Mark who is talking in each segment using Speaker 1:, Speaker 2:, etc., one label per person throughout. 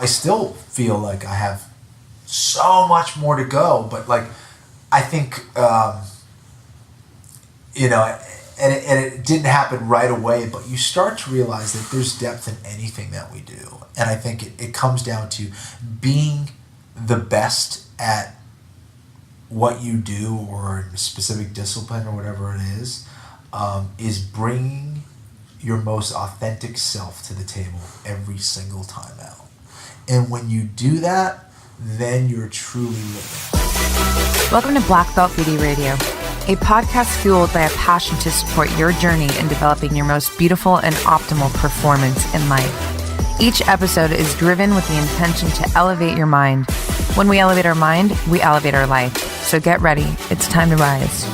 Speaker 1: I still feel like I have so much more to go, but like, I think, and it didn't happen right away, but you start to realize that there's depth in anything that we do. And I think it comes down to being the best at what you do, or a specific discipline or whatever it is bringing your most authentic self to the table every single time out. And when you do that, then you're truly living.
Speaker 2: Welcome to Black Belt Beauty Radio, a podcast fueled by a passion to support your journey in developing your most beautiful and optimal performance in life. Each episode is driven with the intention to elevate your mind. When we elevate our mind, we elevate our life. So get ready. It's time to rise.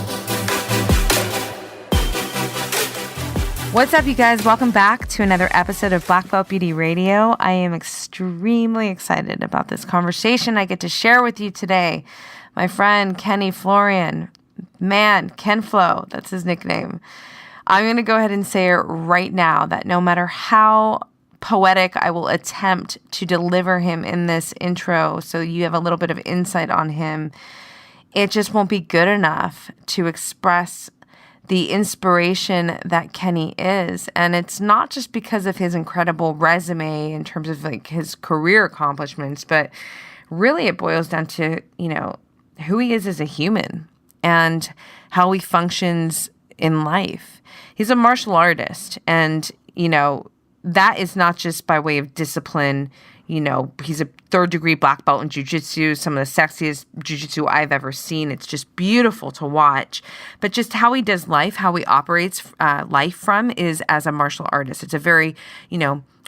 Speaker 2: What's up, you guys? Welcome back to another episode of Black Belt Beauty Radio. I am extremely excited about this conversation I get to share with you today. My friend Florian, Ken-Flo, that's his nickname. I'm going to go ahead and say it right now that no matter how poetic I will attempt to deliver him in this intro so you have a little bit of insight on him, it just won't be good enough to express the inspiration that Kenny is. And it's not just because of his incredible resume in terms of like his career accomplishments, but really it boils down to, who he is as a human and how he functions in life. He's a martial artist, and, that is not just by way of discipline. He's a third-degree black belt in jiu-jitsu, some of the sexiest jiu-jitsu I've ever seen. It's just beautiful to watch. But just how he does life, how he operates life from is as a martial artist. It's a very,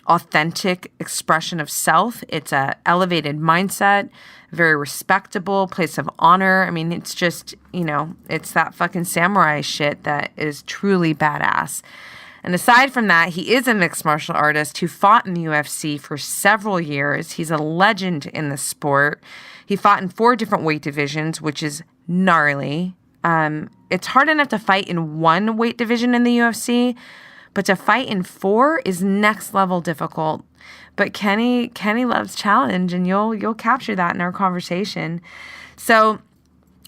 Speaker 2: authentic expression of self. It's a elevated mindset, very respectable, place of honor. I mean, it's just, it's that fucking samurai shit that is truly badass. And aside from that, he is a mixed martial artist who fought in the UFC for several years. He's a legend in the sport. He fought in 4 different weight divisions, which is gnarly. It's hard enough to fight in one weight division in the UFC, but to fight in 4 is next level difficult. But Kenny loves challenge, and you'll capture that in our conversation. So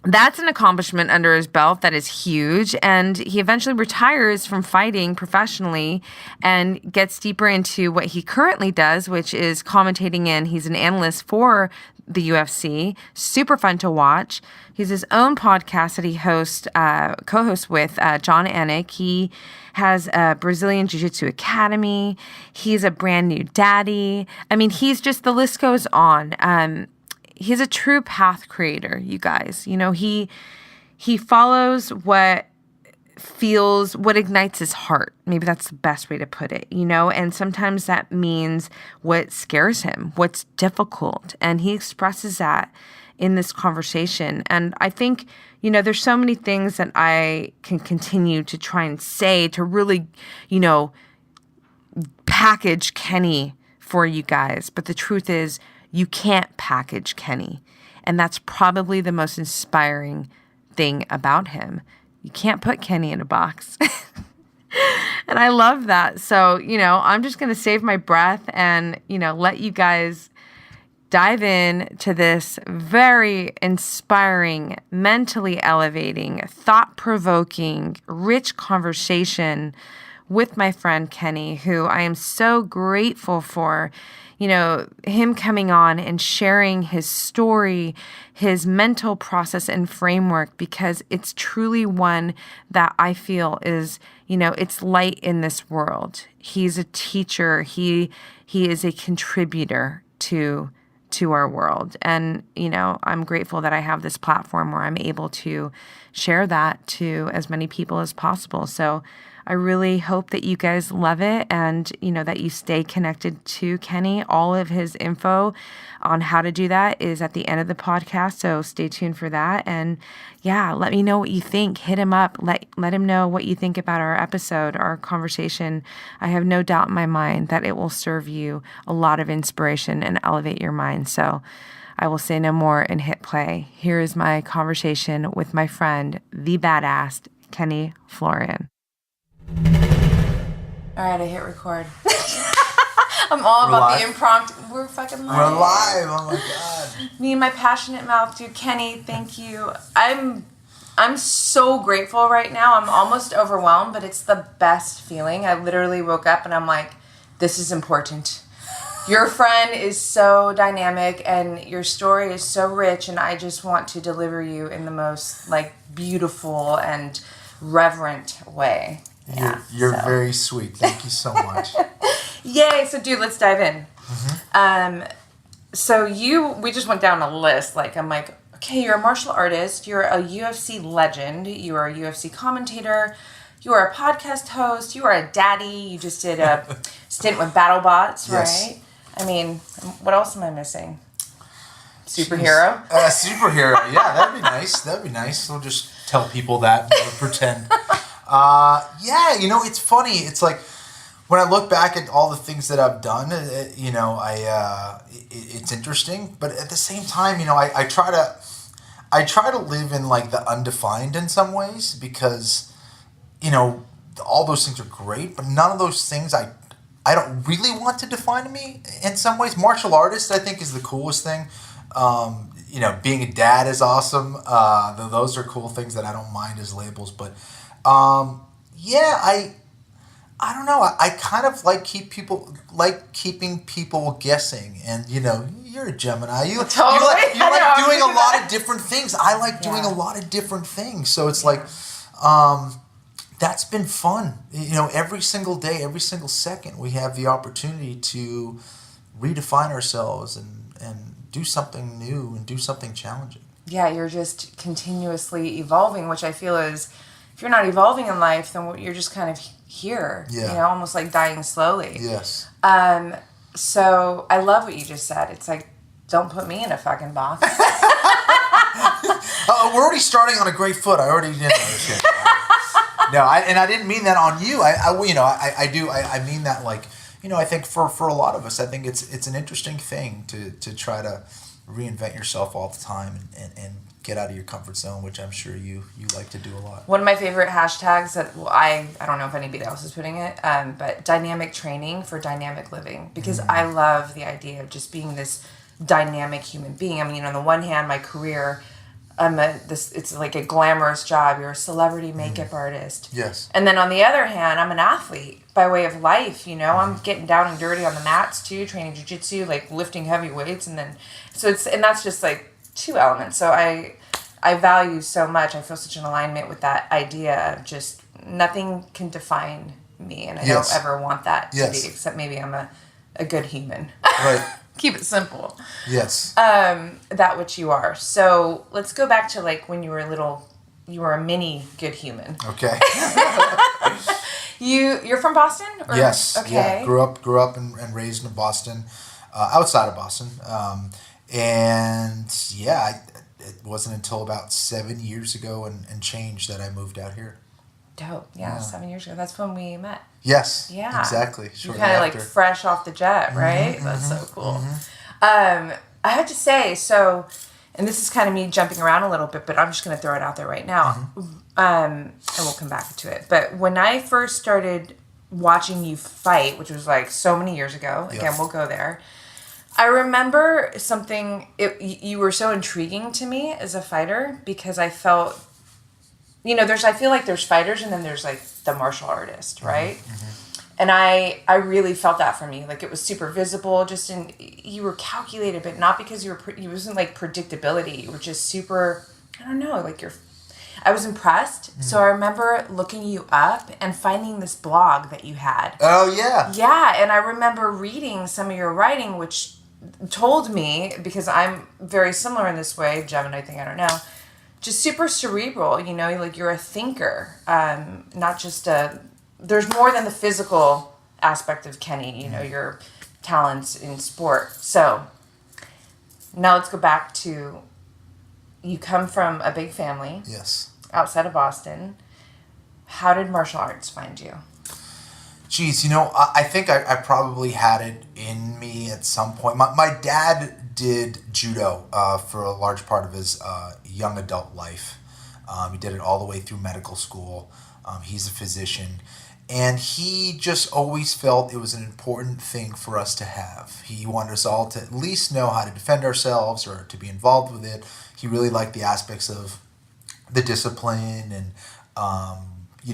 Speaker 2: that's an accomplishment under his belt that is huge, and he eventually retires from fighting professionally and gets deeper into what he currently does, which is commentating in. He's an analyst for the UFC. Super fun to watch. He has his own podcast that he co-hosts with John Anik. He has a Brazilian JiuJitsu Academy. He's a brand new daddy. I mean, he's just, the list goes on. He's a true path creator, you guys. He follows what ignites his heart. Maybe that's the best way to put it, and sometimes that means what scares him, what's difficult. And he expresses that in this conversation. And I think, there's so many things that I can continue to try and say to really, package Kenny for you guys. But the truth is, you can't package Kenny. And that's probably the most inspiring thing about him. You can't put Kenny in a box. And I love that. So, I'm just going to save my breath and, let you guys dive in to this very inspiring, mentally elevating, thought-provoking, rich conversation with my friend Kenny, who I am so grateful for. Him coming on and sharing his story, his mental process and framework, because it's truly one that I feel is, it's light in this world. He's a teacher. He is a contributor to our world. And, I'm grateful that I have this platform where I'm able to share that to as many people as possible. So I really hope that you guys love it and, that you stay connected to Kenny. All of his info on how to do that is at the end of the podcast, so stay tuned for that. And yeah, let me know what you think. Hit him up. Let him know what you think about our episode, our conversation. I have no doubt in my mind that it will serve you a lot of inspiration and elevate your mind. So I will say no more and hit play. Here is my conversation with my friend, the badass Kenny Florian. All right, I hit record. I'm all
Speaker 1: We're
Speaker 2: about
Speaker 1: live?
Speaker 2: the impromptu. We're fucking live.
Speaker 1: We're live. Oh my god.
Speaker 2: Me and my passionate mouth, dude. Kenny, thank you. I'm so grateful right now. I'm almost overwhelmed, but it's the best feeling. I literally woke up and I'm like, this is important. Your friend is so dynamic and your story is so rich, and I just want to deliver you in the most like beautiful and reverent way. Yeah,
Speaker 1: you're very sweet. Thank you so much.
Speaker 2: Yay! So, dude, let's dive in. So we just went down a list. Like, I'm like, okay, you're a martial artist. You're a UFC legend. You are a UFC commentator. You are a podcast host. You are a daddy. You just did a stint with BattleBots,
Speaker 1: Yes.
Speaker 2: right? I mean, what else am I missing? Superhero?
Speaker 1: Superhero. Yeah, that'd be nice. That'd be nice. We'll just tell people that. We'll pretend. Yeah, it's funny. It's like when I look back at all the things that I've done, it's interesting. But at the same time, I try to live in like the undefined in some ways because, all those things are great, but none of those things I don't really want to define me in some ways. Martial artist, I think, is the coolest thing. Being a dad is awesome. Those are cool things that I don't mind as labels. But, I don't know. I kind of keeping people guessing. And, you're a Gemini. You like doing a lot of different things. I like doing a lot of different things. So it's like... that's been fun. Every single day, every single second, we have the opportunity to redefine ourselves and do something new and do something challenging.
Speaker 2: Yeah, you're just continuously evolving, which I feel is, if you're not evolving in life, then you're just kind of here.
Speaker 1: Yeah.
Speaker 2: Almost like dying slowly.
Speaker 1: Yes.
Speaker 2: So I love what you just said. It's like, don't put me in a fucking box.
Speaker 1: We're already starting on a great foot. I already did that. No, I didn't mean that on you. I mean that like, I think for a lot of us, I think it's an interesting thing to try to reinvent yourself all the time and get out of your comfort zone, which I'm sure you like to do a lot.
Speaker 2: One of my favorite hashtags that I don't know if anybody else is putting it, but dynamic training for dynamic living, because I love the idea of just being this dynamic human being. I mean, on the one hand, my career, it's like a glamorous job. You're a celebrity makeup artist.
Speaker 1: Yes.
Speaker 2: And then on the other hand, I'm an athlete by way of life, I'm getting down and dirty on the mats too, training jiu-jitsu, like lifting heavy weights, and that's just like two elements. So I value so much. I feel such an alignment with that idea of just nothing can define me, and I don't ever want that to be, except maybe I'm a good human.
Speaker 1: Right.
Speaker 2: Keep it simple.
Speaker 1: Yes.
Speaker 2: That which you are. So let's go back to like when you were little. You were a mini good human.
Speaker 1: Okay.
Speaker 2: You're from Boston? Or?
Speaker 1: Yes.
Speaker 2: Okay.
Speaker 1: Yeah. Grew up and raised in Boston, outside of Boston, it wasn't until about 7 years ago and change that I moved out here.
Speaker 2: Dope. Yeah, 7 years ago. That's when we met.
Speaker 1: Yes.
Speaker 2: Yeah.
Speaker 1: Exactly.
Speaker 2: You're kind of like fresh off the jet, right? That's so cool. I have to say, and this is kind of me jumping around a little bit, but I'm just going to throw it out there right now. And we'll come back to it. But when I first started watching you fight, which was like so many years ago, again, we'll go there. I remember something, you were so intriguing to me as a fighter because I felt, I feel like there's fighters and then there's like the martial artist, right? And I really felt that from you. Like it was super visible, you were calculated, but not because you wasn't like predictability. You were just super, I don't know, like I was impressed. So I remember looking you up and finding this blog that you had.
Speaker 1: Oh, yeah.
Speaker 2: Yeah, and I remember reading some of your writing, which told me, because I'm very similar in this way, Gemini thing, I don't know, just super cerebral, like you're a thinker, not just there's more than the physical aspect of Kenny, your talents in sport. So now let's go back to, you come from a big family.
Speaker 1: Yes.
Speaker 2: Outside of Boston. How did martial arts find you?
Speaker 1: Geez, I think I probably had it in me at some point. My dad did judo for a large part of his young adult life. He did it all the way through medical school. He's a physician. And he just always felt it was an important thing for us to have. He wanted us all to at least know how to defend ourselves or to be involved with it. He really liked the aspects of the discipline and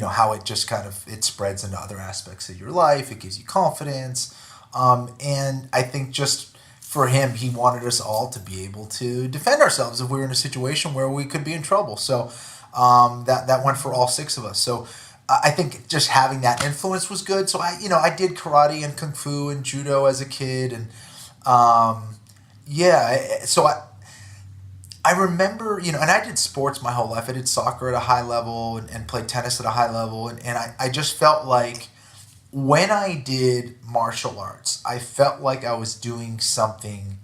Speaker 1: how it just kind of it spreads into other aspects of your life. It gives you confidence, and I think just for him, he wanted us all to be able to defend ourselves if we were in a situation where we could be in trouble. So that went for all 6 of us. So I think just having that influence was good. So I did karate and kung fu and judo as a kid, and so I remember, and I did sports my whole life. I did soccer at a high level and played tennis at a high level. And I just felt like when I did martial arts, I felt like I was doing something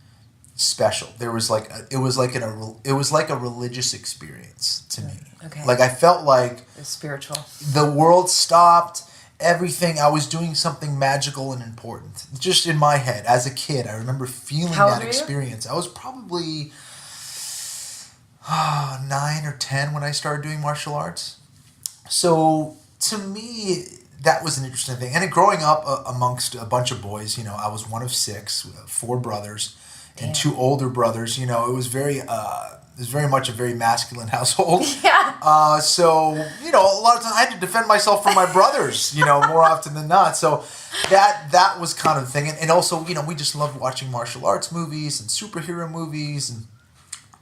Speaker 1: special. There was it was like a religious experience to me.
Speaker 2: Okay.
Speaker 1: Like I felt like
Speaker 2: it's spiritual.
Speaker 1: The world stopped. Everything. I was doing something magical and important. Just in my head as a kid, I remember feeling that experience. I was probably 9 or 10 when I started doing martial arts. So to me, that was an interesting thing. And growing up amongst a bunch of boys, I was one of 6, 4 brothers and 2 older brothers. It was very much a very masculine household.
Speaker 2: Yeah.
Speaker 1: So a lot of times I had to defend myself from my brothers, more often than not. So that was kind of the thing. And also, we just loved watching martial arts movies and superhero movies, and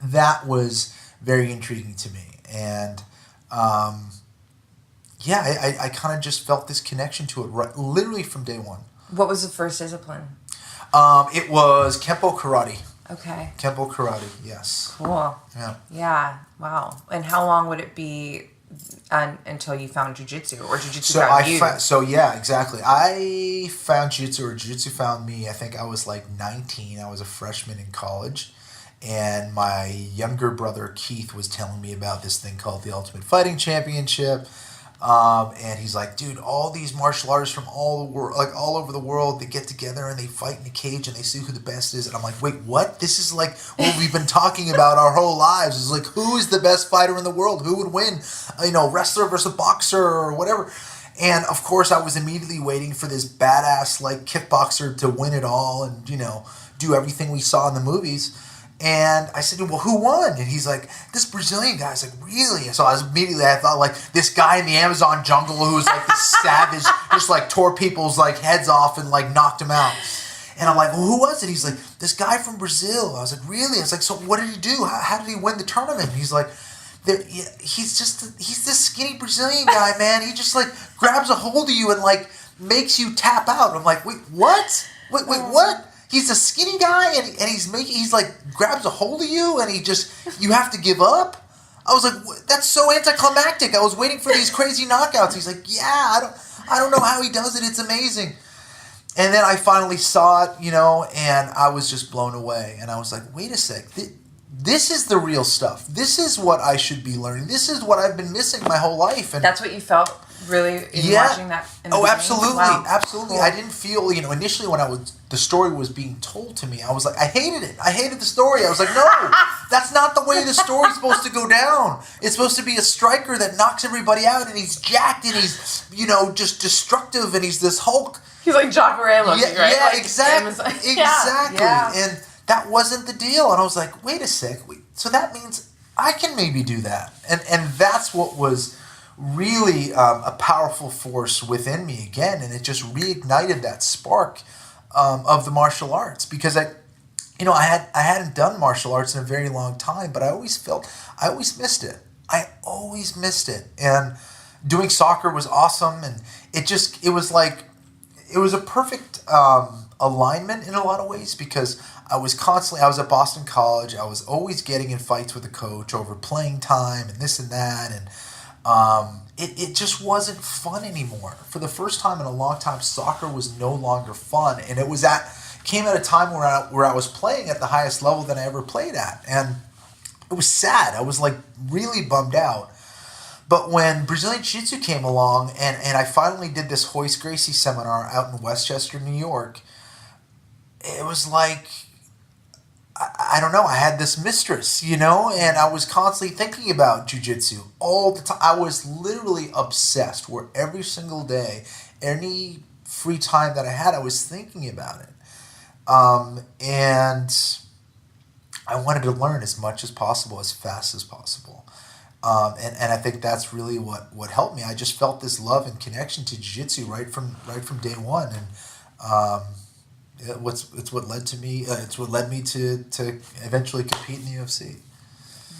Speaker 1: that was very intriguing to me. And I kind of just felt this connection to it literally from day one.
Speaker 2: What was the first discipline?
Speaker 1: It was Kempo karate.
Speaker 2: Okay.
Speaker 1: Kempo karate, yes.
Speaker 2: Cool.
Speaker 1: Yeah.
Speaker 2: Yeah. Wow. And how long would it be until you found jiu-jitsu, or jiu-jitsu
Speaker 1: found
Speaker 2: you?
Speaker 1: Exactly. I found jiu-jitsu, or jiu-jitsu found me. I think I was like 19. I was a freshman in college. And my younger brother, Keith, was telling me about this thing called the Ultimate Fighting Championship. And he's like, dude, all these martial artists from all over the world, they get together and they fight in a cage and they see who the best is. And I'm like, wait, what? This is like what we've been talking about our whole lives. It's like, who is the best fighter in the world? Who would win? Wrestler versus boxer or whatever. And of course, I was immediately waiting for this badass like kickboxer to win it all and, do everything we saw in the movies. And I said, well, who won? And he's like, this Brazilian guy. I was like, really? So I thought like this guy in the Amazon jungle who's like this savage, just like tore people's like heads off and like knocked them out. And I'm like, well, who was it? He's like, this guy from Brazil. I was like, really? I was like, so what did he do? How did he win the tournament? And he's like, he's this skinny Brazilian guy, man. He just like grabs a hold of you and like makes you tap out. I'm like, wait, what? Wait, what? He's a skinny guy, and he's like grabs a hold of you, and you have to give up. I was like, that's so anticlimactic. I was waiting for these crazy knockouts. He's like, yeah, I don't know how he does it. It's amazing. And then I finally saw it, and I was just blown away. And I was like, wait a sec, this is the real stuff. This is what I should be learning. This is what I've been missing my whole life. And
Speaker 2: that's what you felt really in watching that. In the beginning?
Speaker 1: Absolutely,
Speaker 2: wow.
Speaker 1: absolutely. Cool. I didn't feel, initially when the story was being told to me, I was like, I hated it. I hated the story. I was like, no, that's not the way the story's supposed to go down. It's supposed to be a striker that knocks everybody out, and he's jacked, and he's, just destructive, and he's this Hulk.
Speaker 2: He's like Jacare looking, right?
Speaker 1: Yeah,
Speaker 2: like
Speaker 1: exactly. Exactly.
Speaker 2: Yeah.
Speaker 1: And that wasn't the deal. And I was like, wait a sec. So that means I can maybe do that. And that's what was really a powerful force within me again. And it just reignited that spark of the martial arts, because I hadn't done martial arts in a very long time, but I always missed it. I always missed it. And doing soccer was awesome. And it was a perfect alignment in a lot of ways, because I was at Boston College. I was always getting in fights with the coach over playing time and this and that. And it just wasn't fun anymore. For the first time in a long time, soccer was no longer fun. And it came at a time where I was playing at the highest level that I ever played at. And it was sad. I was like really bummed out. But when Brazilian Jiu-Jitsu came along and I finally did this Royce Gracie seminar out in Westchester, New York, it was like, I don't know, I had this mistress, and I was constantly thinking about jiu-jitsu all the time. I was literally obsessed, where every single day, any free time that I had, I was thinking about it. And I wanted to learn as much as possible, as fast as possible. And I think that's really what helped me. I just felt this love and connection to jiu-jitsu right from day one. And it's what led me to eventually compete in the UFC.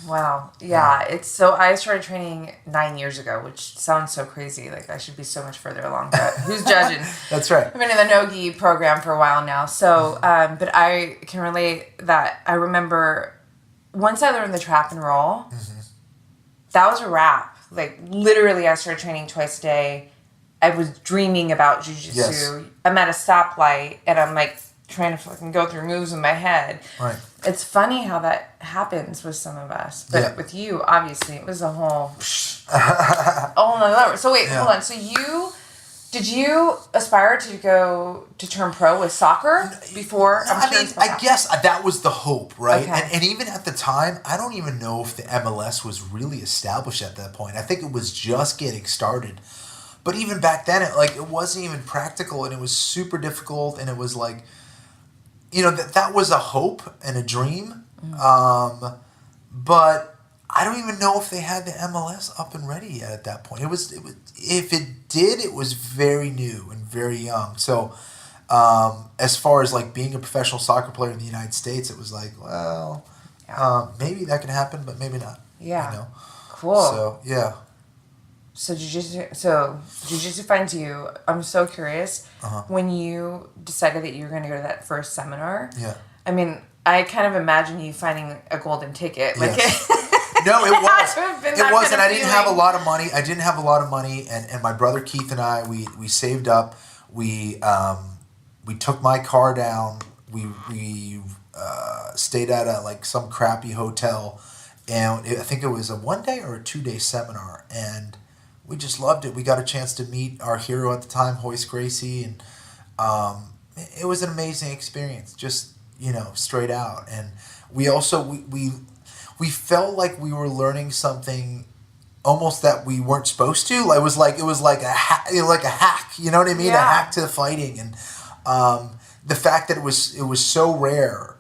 Speaker 2: Wow. Yeah. So I started training 9 years ago, which sounds so crazy. Like I should be so much further along, but who's judging?
Speaker 1: That's right.
Speaker 2: I've been in the no-gi program for a while now. So, but I can relate that I remember once I learned the trap and roll, that was a wrap. Like literally I started training twice a day. I was dreaming about jiu-jitsu. Yes. I'm at a stoplight and I'm like trying to fucking go through moves in my head. Right. It's funny how that happens with some of us. But with you, obviously, it was a whole... oh, no. So wait, hold on. So did you aspire to turn pro with soccer before?
Speaker 1: No, I guess that was the hope, right? Okay. And even at the time, I don't even know if the MLS was really established at that point. I think it was just getting started. But even back then, it wasn't even practical, and it was super difficult, and it was like... that was a hope and a dream, but I don't even know if they had the MLS up and ready yet at that point. It was if it did, it was very new and very young. So as far as like being a professional soccer player in the United States, it was like, well, maybe that can happen, but maybe not.
Speaker 2: Yeah. Cool.
Speaker 1: So yeah.
Speaker 2: So jiu-jitsu finds you. I'm so curious. When you decided that you were going to go to that first seminar. Yeah. I mean, I kind of imagine you finding a golden ticket. Like
Speaker 1: yes. No, it was. It was, and I didn't have a lot of money. And my brother Keith and I, we saved up. We took my car down. We stayed at some crappy hotel, and I think it was a 1-day or a 2-day seminar, and we just loved it. We got a chance to meet our hero at the time, Royce Gracie, and it was an amazing experience, just, straight out. And we also, we felt like we were learning something almost that we weren't supposed to. It was like a hack, you know what I mean? Yeah. A hack to fighting. And the fact that it was so rare,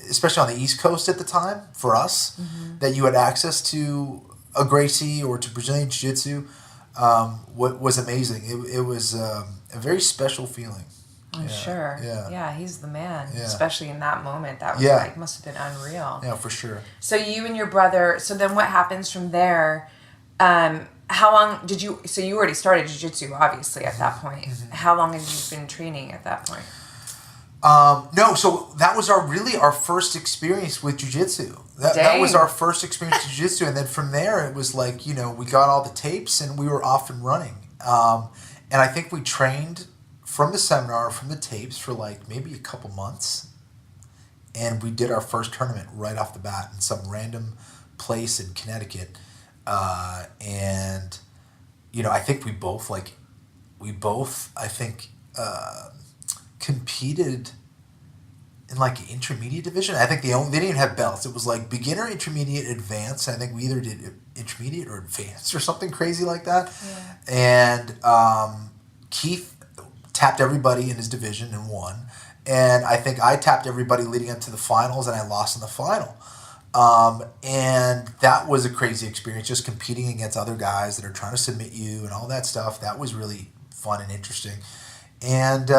Speaker 1: especially on the East Coast at the time, for us, that you had access to a Gracie or to Brazilian Jiu-Jitsu was amazing. It was a very special feeling.
Speaker 2: I'm sure. Yeah, he's the man, especially in that moment. That was must have been unreal.
Speaker 1: Yeah, for sure.
Speaker 2: So you and your brother, so then what happens from there? How long did you, so you already started Jiu-Jitsu, obviously, at that point. How long had you been training at that point?
Speaker 1: No, so that was our first experience with jiu-jitsu. That was our first experience with jiu-jitsu, and then from there it was like, we got all the tapes and we were off and running. And I think we trained from the seminar, from the tapes, for maybe a couple months, and we did our first tournament right off the bat in some random place in Connecticut. And I think we both competed in intermediate division. I think they didn't even have belts. It was beginner, intermediate, advanced. I think we either did intermediate or advanced or something crazy like that. Yeah. And Keith tapped everybody in his division and won. And I think I tapped everybody leading up to the finals, and I lost in the final. And that was a crazy experience, just competing against other guys that are trying to submit you and all that stuff. That was really fun and interesting. And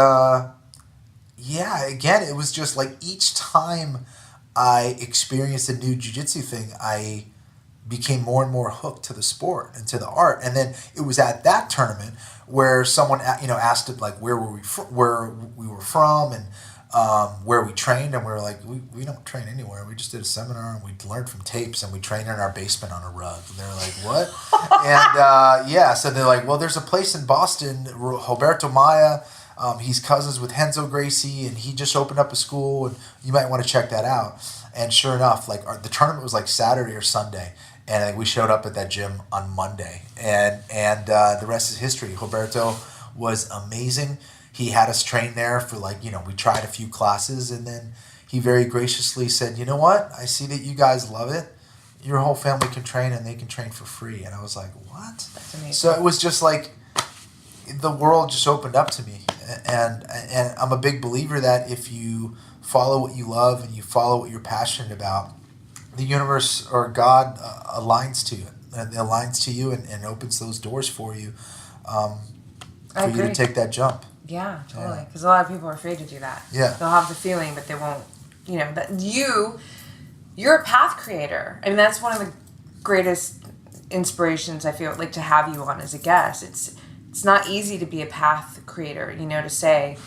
Speaker 1: again, it was just each time I experienced a new jiu-jitsu thing, I became more and more hooked to the sport and to the art. And then it was at that tournament where someone asked it where we were from and where we trained, and we were like, we don't train anywhere. We just did a seminar and we learned from tapes, and we trained in our basement on a rug. And they're like, what? And so they're like, well, there's a place in Boston, Roberto Maia. He's cousins with Renzo Gracie, and he just opened up a school, and you might want to check that out. And sure enough, the tournament was Saturday or Sunday, and I think we showed up at that gym on Monday, and the rest is history. Roberto was amazing. He had us train there for we tried a few classes, and then he very graciously said, you know what? I see that you guys love it. Your whole family can train and they can train for free. And I was like, what?
Speaker 2: That's amazing.
Speaker 1: So it was just like the world just opened up to me. And I'm a big believer that if you follow what you love and you follow what you're passionate about, the universe or God aligns to you. And aligns to you and opens those doors for you for you to take that jump.
Speaker 2: Yeah, totally. Because a lot of people are afraid to do that.
Speaker 1: Yeah.
Speaker 2: They'll have the feeling, but they won't, that you're a path creator. I mean, that's one of the greatest inspirations I feel like to have you on as a guest. It's not easy to be a path creator, to say,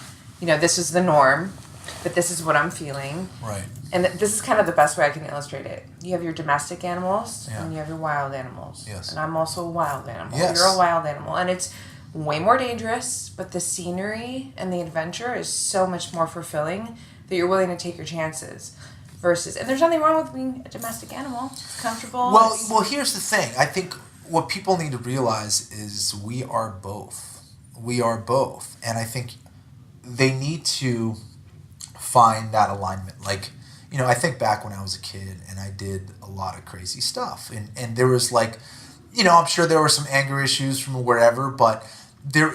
Speaker 2: this is the norm, but this is what I'm feeling.
Speaker 1: Right.
Speaker 2: And this is kind of the best way I can illustrate it. You have your domestic animals and you have your wild animals.
Speaker 1: Yes.
Speaker 2: And I'm also a wild animal.
Speaker 1: Yes.
Speaker 2: You're a wild animal. And it's way more dangerous, but the scenery and the adventure is so much more fulfilling that you're willing to take your chances. And there's nothing wrong with being a domestic animal. It's comfortable.
Speaker 1: Well, here's the thing. I think what people need to realize is we are both. We are both. And I think they need to find that alignment. Like, I think back when I was a kid and I did a lot of crazy stuff. And there was like, I'm sure there were some anger issues from wherever, but there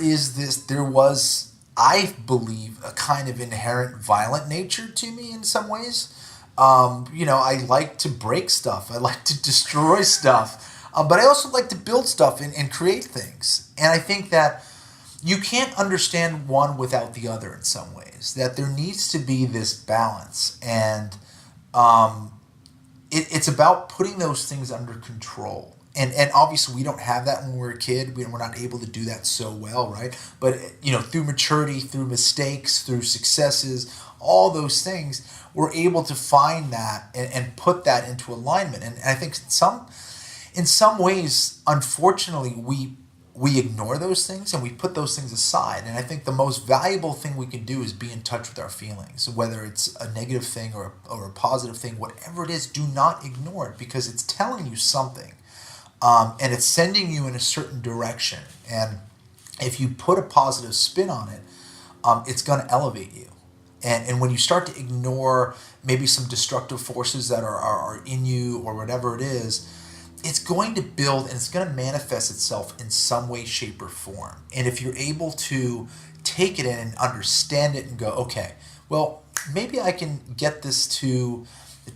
Speaker 1: was, I believe, a kind of inherent violent nature to me in some ways. I like to break stuff. I like to destroy stuff. But I also like to build stuff and create things. And I think that you can't understand one without the other in some ways. That there needs to be this balance. And it's about putting those things under control. And obviously we don't have that when we're a kid. We're not able to do that so well, right? But, through maturity, through mistakes, through successes, all those things, we're able to find that and put that into alignment. And I think in some ways, unfortunately, we ignore those things and we put those things aside. And I think the most valuable thing we can do is be in touch with our feelings, whether it's a negative thing or a positive thing, whatever it is, do not ignore it because it's telling you something. And it's sending you in a certain direction. And if you put a positive spin on it, it's going to elevate you. And when you start to ignore maybe some destructive forces that are in you or whatever it is, it's going to build and it's going to manifest itself in some way, shape, or form. And if you're able to take it in and understand it and go, okay, well, maybe I can get this to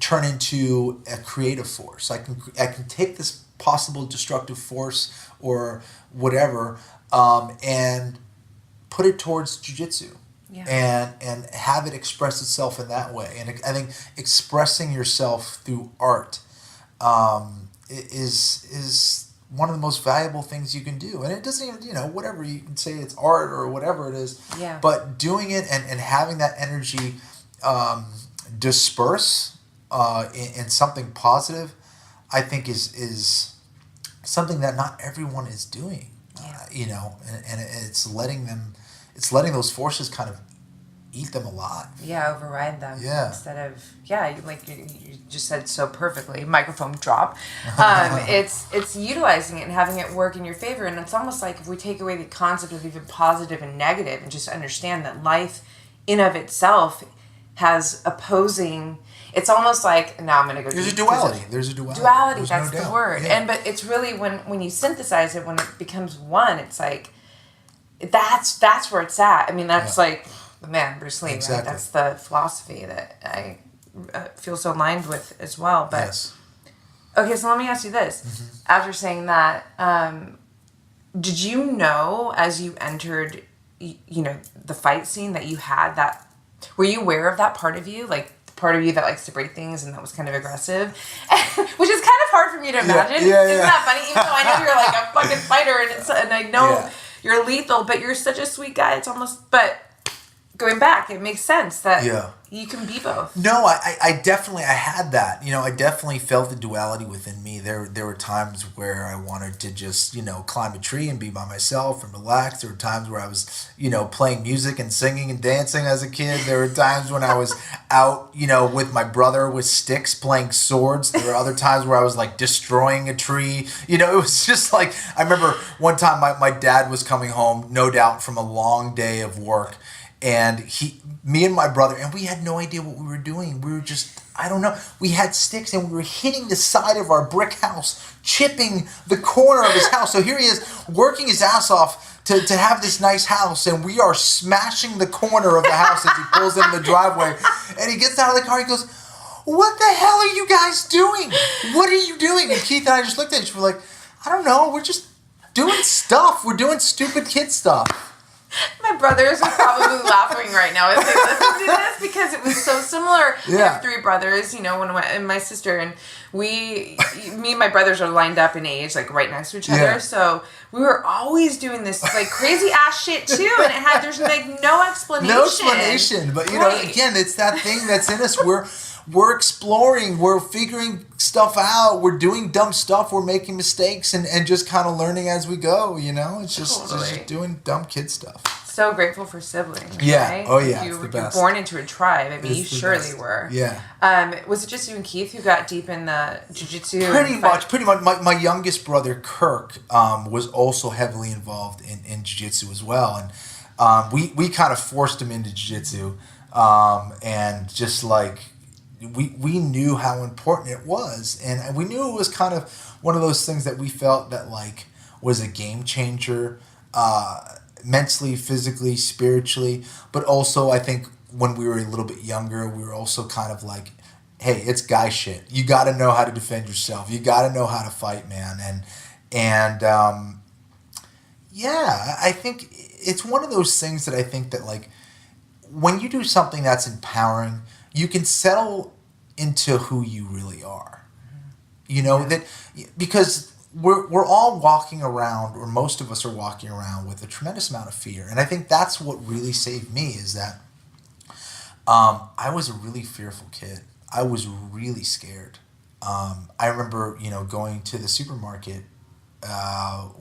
Speaker 1: turn into a creative force. I can take this possible destructive force or whatever and put it towards jiu-jitsu. Yeah. And have it express itself in that way. And I think expressing yourself through art is one of the most valuable things you can do. And it doesn't even, whatever you can say it's art or whatever it is.
Speaker 2: Yeah.
Speaker 1: But doing it and having that energy disperse in something positive, I think is something that not everyone is doing. Yeah. And it's letting those forces kind of eat them alive.
Speaker 2: Yeah, override them.
Speaker 1: Yeah.
Speaker 2: Instead of, like you just said so perfectly, microphone drop. It's utilizing it and having it work in your favor. And it's almost like if we take away the concept of even positive and negative and just understand that life in of itself has opposing. It's almost like, now I'm going to go.
Speaker 1: There's a duality. There's
Speaker 2: Duality, that's
Speaker 1: no
Speaker 2: the
Speaker 1: doubt.
Speaker 2: word.
Speaker 1: Yeah.
Speaker 2: But it's really when you synthesize it, when it becomes one, it's like, that's where it's at. I mean, that's like the man, Bruce Lee,
Speaker 1: exactly.
Speaker 2: right? That's the philosophy that I feel so aligned with as well. But
Speaker 1: yes.
Speaker 2: Okay, so let me ask you this. Mm-hmm. After saying that, did you know as you entered, the fight scene that you had that, were you aware of that part of you? Like, part of you that likes to break things and that was kind of aggressive, which is kind of hard for me to imagine. Isn't that funny? Even though I know you're like a fucking fighter and I know you're lethal, but you're such a sweet guy. It's almost, but going back, it makes sense that you can be both.
Speaker 1: No, I definitely, I had that. I definitely felt the duality within me. There were times where I wanted to just, climb a tree and be by myself and relax. There were times where I was, playing music and singing and dancing as a kid. There were times when I was out, with my brother with sticks playing swords. There were other times where I was like destroying a tree. It was just like, I remember one time my dad was coming home, no doubt, from a long day of work. And me and my brother, and we had no idea what we were doing. We were just, I don't know. We had sticks and we were hitting the side of our brick house, chipping the corner of his house. So here he is working his ass off to have this nice house, and we are smashing the corner of the house as he pulls in the driveway. And he gets out of the car, he goes, "What the hell are you guys doing? What are you doing?" And Keith and I just looked at each other, we're like, "I don't know, we're just doing stuff. We're doing stupid kid stuff."
Speaker 2: My brothers are probably laughing right now as they listen to this because it was so similar.
Speaker 1: Yeah.
Speaker 2: I have 3 brothers, and my sister, and me and my brothers are lined up in age, like right next to each other.
Speaker 1: Yeah.
Speaker 2: So we were always doing this like crazy ass shit too, and there's like no explanation.
Speaker 1: No explanation, but you know, again, it's that thing that's in us. We're exploring, we're figuring stuff out, we're doing dumb stuff, we're making mistakes, and just kind of learning as we go, you know? It's just doing dumb kid stuff.
Speaker 2: So grateful for siblings,
Speaker 1: yeah.
Speaker 2: right?
Speaker 1: Oh, yeah,
Speaker 2: You
Speaker 1: it's the
Speaker 2: were
Speaker 1: best.
Speaker 2: born into a tribe. I mean,
Speaker 1: It's
Speaker 2: you
Speaker 1: the
Speaker 2: surely
Speaker 1: best.
Speaker 2: were.
Speaker 1: Yeah.
Speaker 2: Was it just you and Keith who got deep in the jiu-jitsu?
Speaker 1: Pretty much. My youngest brother, Kirk, was also heavily involved in jiu-jitsu as well. And we kind of forced him into jiu-jitsu. And just like... We knew how important it was, and we knew it was kind of one of those things that we felt that like was a game changer, mentally, physically, spiritually, but also I think when we were a little bit younger, we were also kind of like, hey, it's guy shit. You got to know how to defend yourself. You got to know how to fight, man. And I think it's one of those things that I think that like when you do something that's empowering, you can settle into who you really are. You know, that because we're all walking around, or most of us are walking around with a tremendous amount of fear. And I think that's what really saved me is that I was a really fearful kid. I was really scared. I remember, going to the supermarket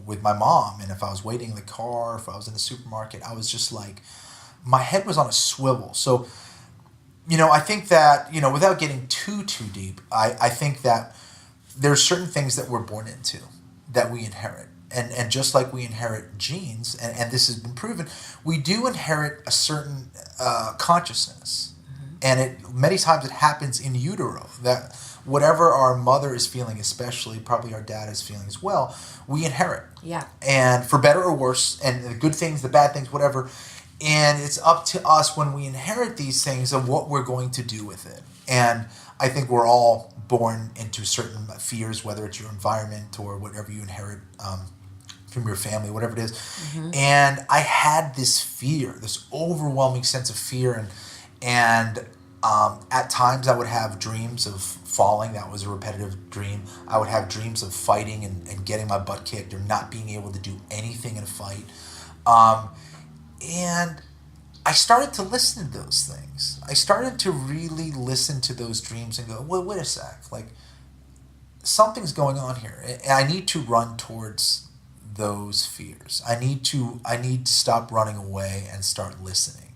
Speaker 1: with my mom, and if I was waiting in the car, if I was in the supermarket, I was just like, my head was on a swivel. So, I think that, without getting too deep, I think that there's certain things that we're born into that we inherit. And just like we inherit genes, and this has been proven, we do inherit a certain consciousness. Mm-hmm. And many times it happens in utero, that whatever our mother is feeling, especially, probably our dad is feeling as well, we inherit.
Speaker 2: Yeah.
Speaker 1: And for better or worse, and the good things, the bad things, whatever. And it's up to us when we inherit these things of what we're going to do with it. And I think we're all born into certain fears, whether it's your environment or whatever you inherit from your family, whatever it is. Mm-hmm. And I had this fear, this overwhelming sense of fear. And at times I would have dreams of falling. That was a repetitive dream. I would have dreams of fighting and getting my butt kicked or not being able to do anything in a fight. And I started to listen to those things. I started to really listen to those dreams and go, wait a sec, like something's going on here. And I need to run towards those fears. I need to stop running away and start listening.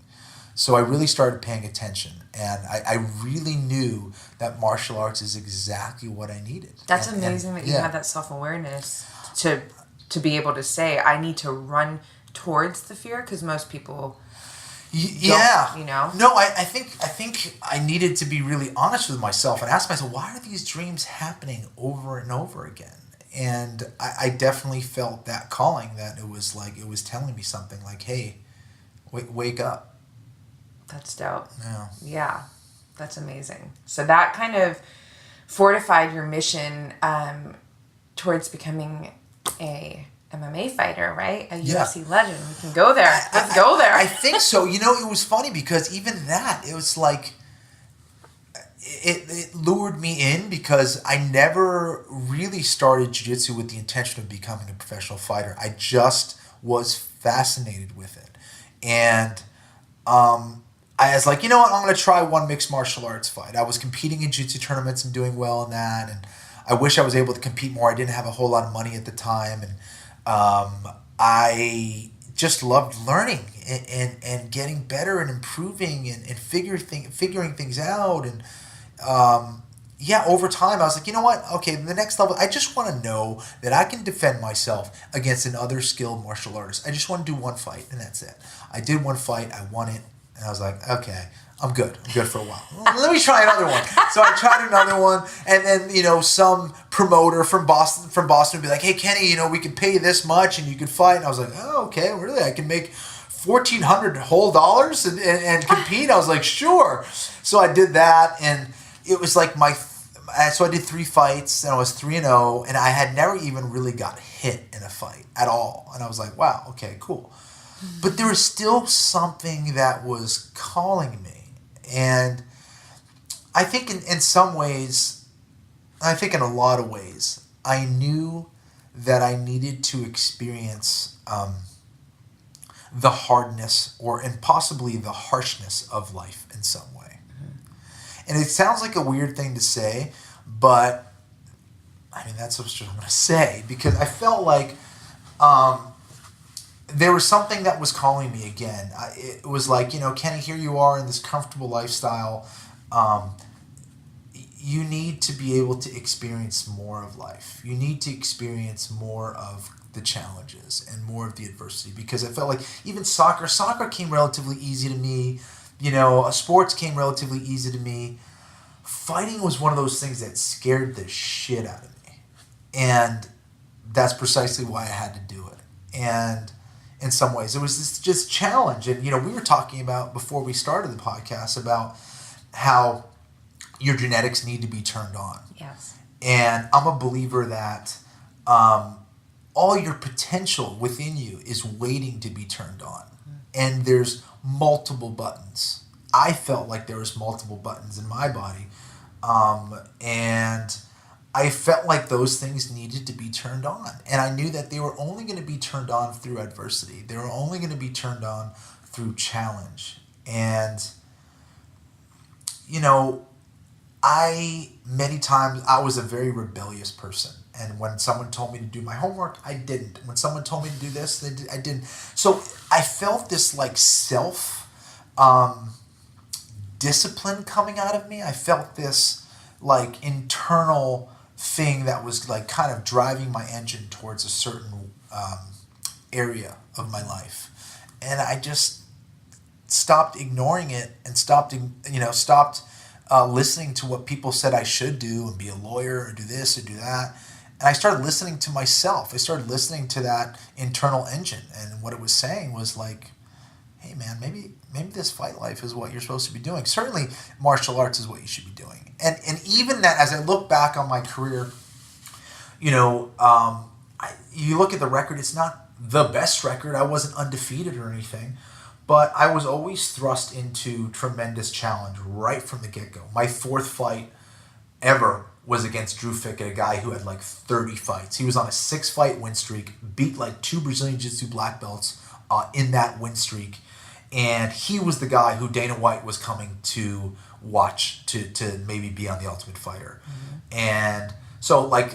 Speaker 1: So I really started paying attention, and I really knew that martial arts is exactly what I needed.
Speaker 2: That's amazing that you had that self-awareness to be able to say, I need to run towards the fear, because most people don't,
Speaker 1: No, I think I needed to be really honest with myself and ask myself, why are these dreams happening over and over again? And I definitely felt that calling, that it was like, it was telling me something like, hey, wake up.
Speaker 2: That's dope.
Speaker 1: Yeah,
Speaker 2: that's amazing. So that kind of fortified your mission towards becoming a MMA fighter, right? A UFC legend. We can go there. Let's go there.
Speaker 1: I think so. It was funny because even that, it was like, it lured me in because I never really started jiu-jitsu with the intention of becoming a professional fighter. I just was fascinated with it. And I was like, you know what? I'm going to try one mixed martial arts fight. I was competing in jiu-jitsu tournaments and doing well in that. And I wish I was able to compete more. I didn't have a whole lot of money at the time. And I just loved learning and getting better and improving and figuring things out. And over time I was like, you know what? Okay, the next level, I just want to know that I can defend myself against another skilled martial artist. I just want to do one fight, and that's it. I did one fight. I won it. And I was like, okay, I'm good. I'm good for a while. Let me try another one. So I tried another one, and then, some promoter from Boston would be like, hey, Kenny, we could pay you this much and you could fight. And I was like, oh, okay, really? I can make $1,400 whole dollars and compete? I was like, sure. So I did that, and it was like so I did 3 fights, and I was 3-0, and I had never even really got hit in a fight at all. And I was like, wow, okay, cool. But there was still something that was calling me. And I think in some ways, I think in a lot of ways, I knew that I needed to experience the hardness and possibly the harshness of life in some way. Mm-hmm. And it sounds like a weird thing to say, but I mean, that's what I'm going to say, because I felt like there was something that was calling me again. It was like, Kenny, here you are in this comfortable lifestyle. You need to be able to experience more of life. You need to experience more of the challenges and more of the adversity, because I felt like even soccer came relatively easy to me. Sports came relatively easy to me. Fighting was one of those things that scared the shit out of me. And that's precisely why I had to do it. And in some ways, it was this just challenge. And, we were talking about, before we started the podcast, about how your genetics need to be turned on.
Speaker 2: Yes.
Speaker 1: And I'm a believer that all your potential within you is waiting to be turned on. And there's multiple buttons. I felt like there was multiple buttons in my body. And I felt like those things needed to be turned on. And I knew that they were only going to be turned on through adversity. They were only going to be turned on through challenge. And, many times I was a very rebellious person. And when someone told me to do my homework, I didn't. When someone told me to do this, I didn't. So I felt this discipline coming out of me. I felt this internal thing that was kind of driving my engine towards a certain area of my life. And I just stopped ignoring it and stopped listening to what people said I should do and be a lawyer or do this or do that. And I started listening to myself. I started listening to that internal engine. And what it was saying was like, hey man, maybe this fight life is what you're supposed to be doing. Certainly martial arts is what you should be doing. And even that, as I look back on my career, you look at the record, it's not the best record. I wasn't undefeated or anything. But I was always thrust into tremendous challenge right from the get-go. My 4th fight ever was against Drew Fickett, a guy who had 30 fights. He was on a 6-fight win streak, beat 2 Brazilian Jiu-Jitsu black belts in that win streak. And he was the guy who Dana White was coming to watch to maybe be on The Ultimate Fighter. Mm-hmm. And so, I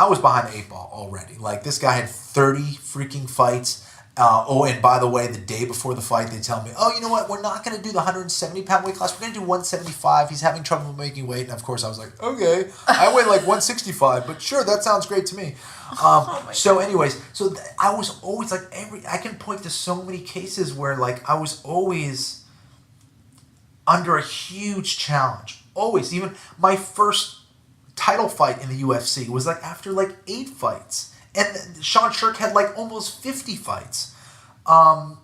Speaker 1: was behind the 8 ball already. This guy had 30 freaking fights. And by the way, the day before the fight, they tell me, oh, you know what? We're not going to do the 170-pound weight class. We're going to do 175. He's having trouble making weight. And, of course, I was like, okay. I weigh 165, but sure, that sounds great to me. Anyways, I was always I can point to so many cases where I was always under a huge challenge. Always. Even my first title fight in the UFC was after 8 fights. And Sean Shirk had almost 50 fights, and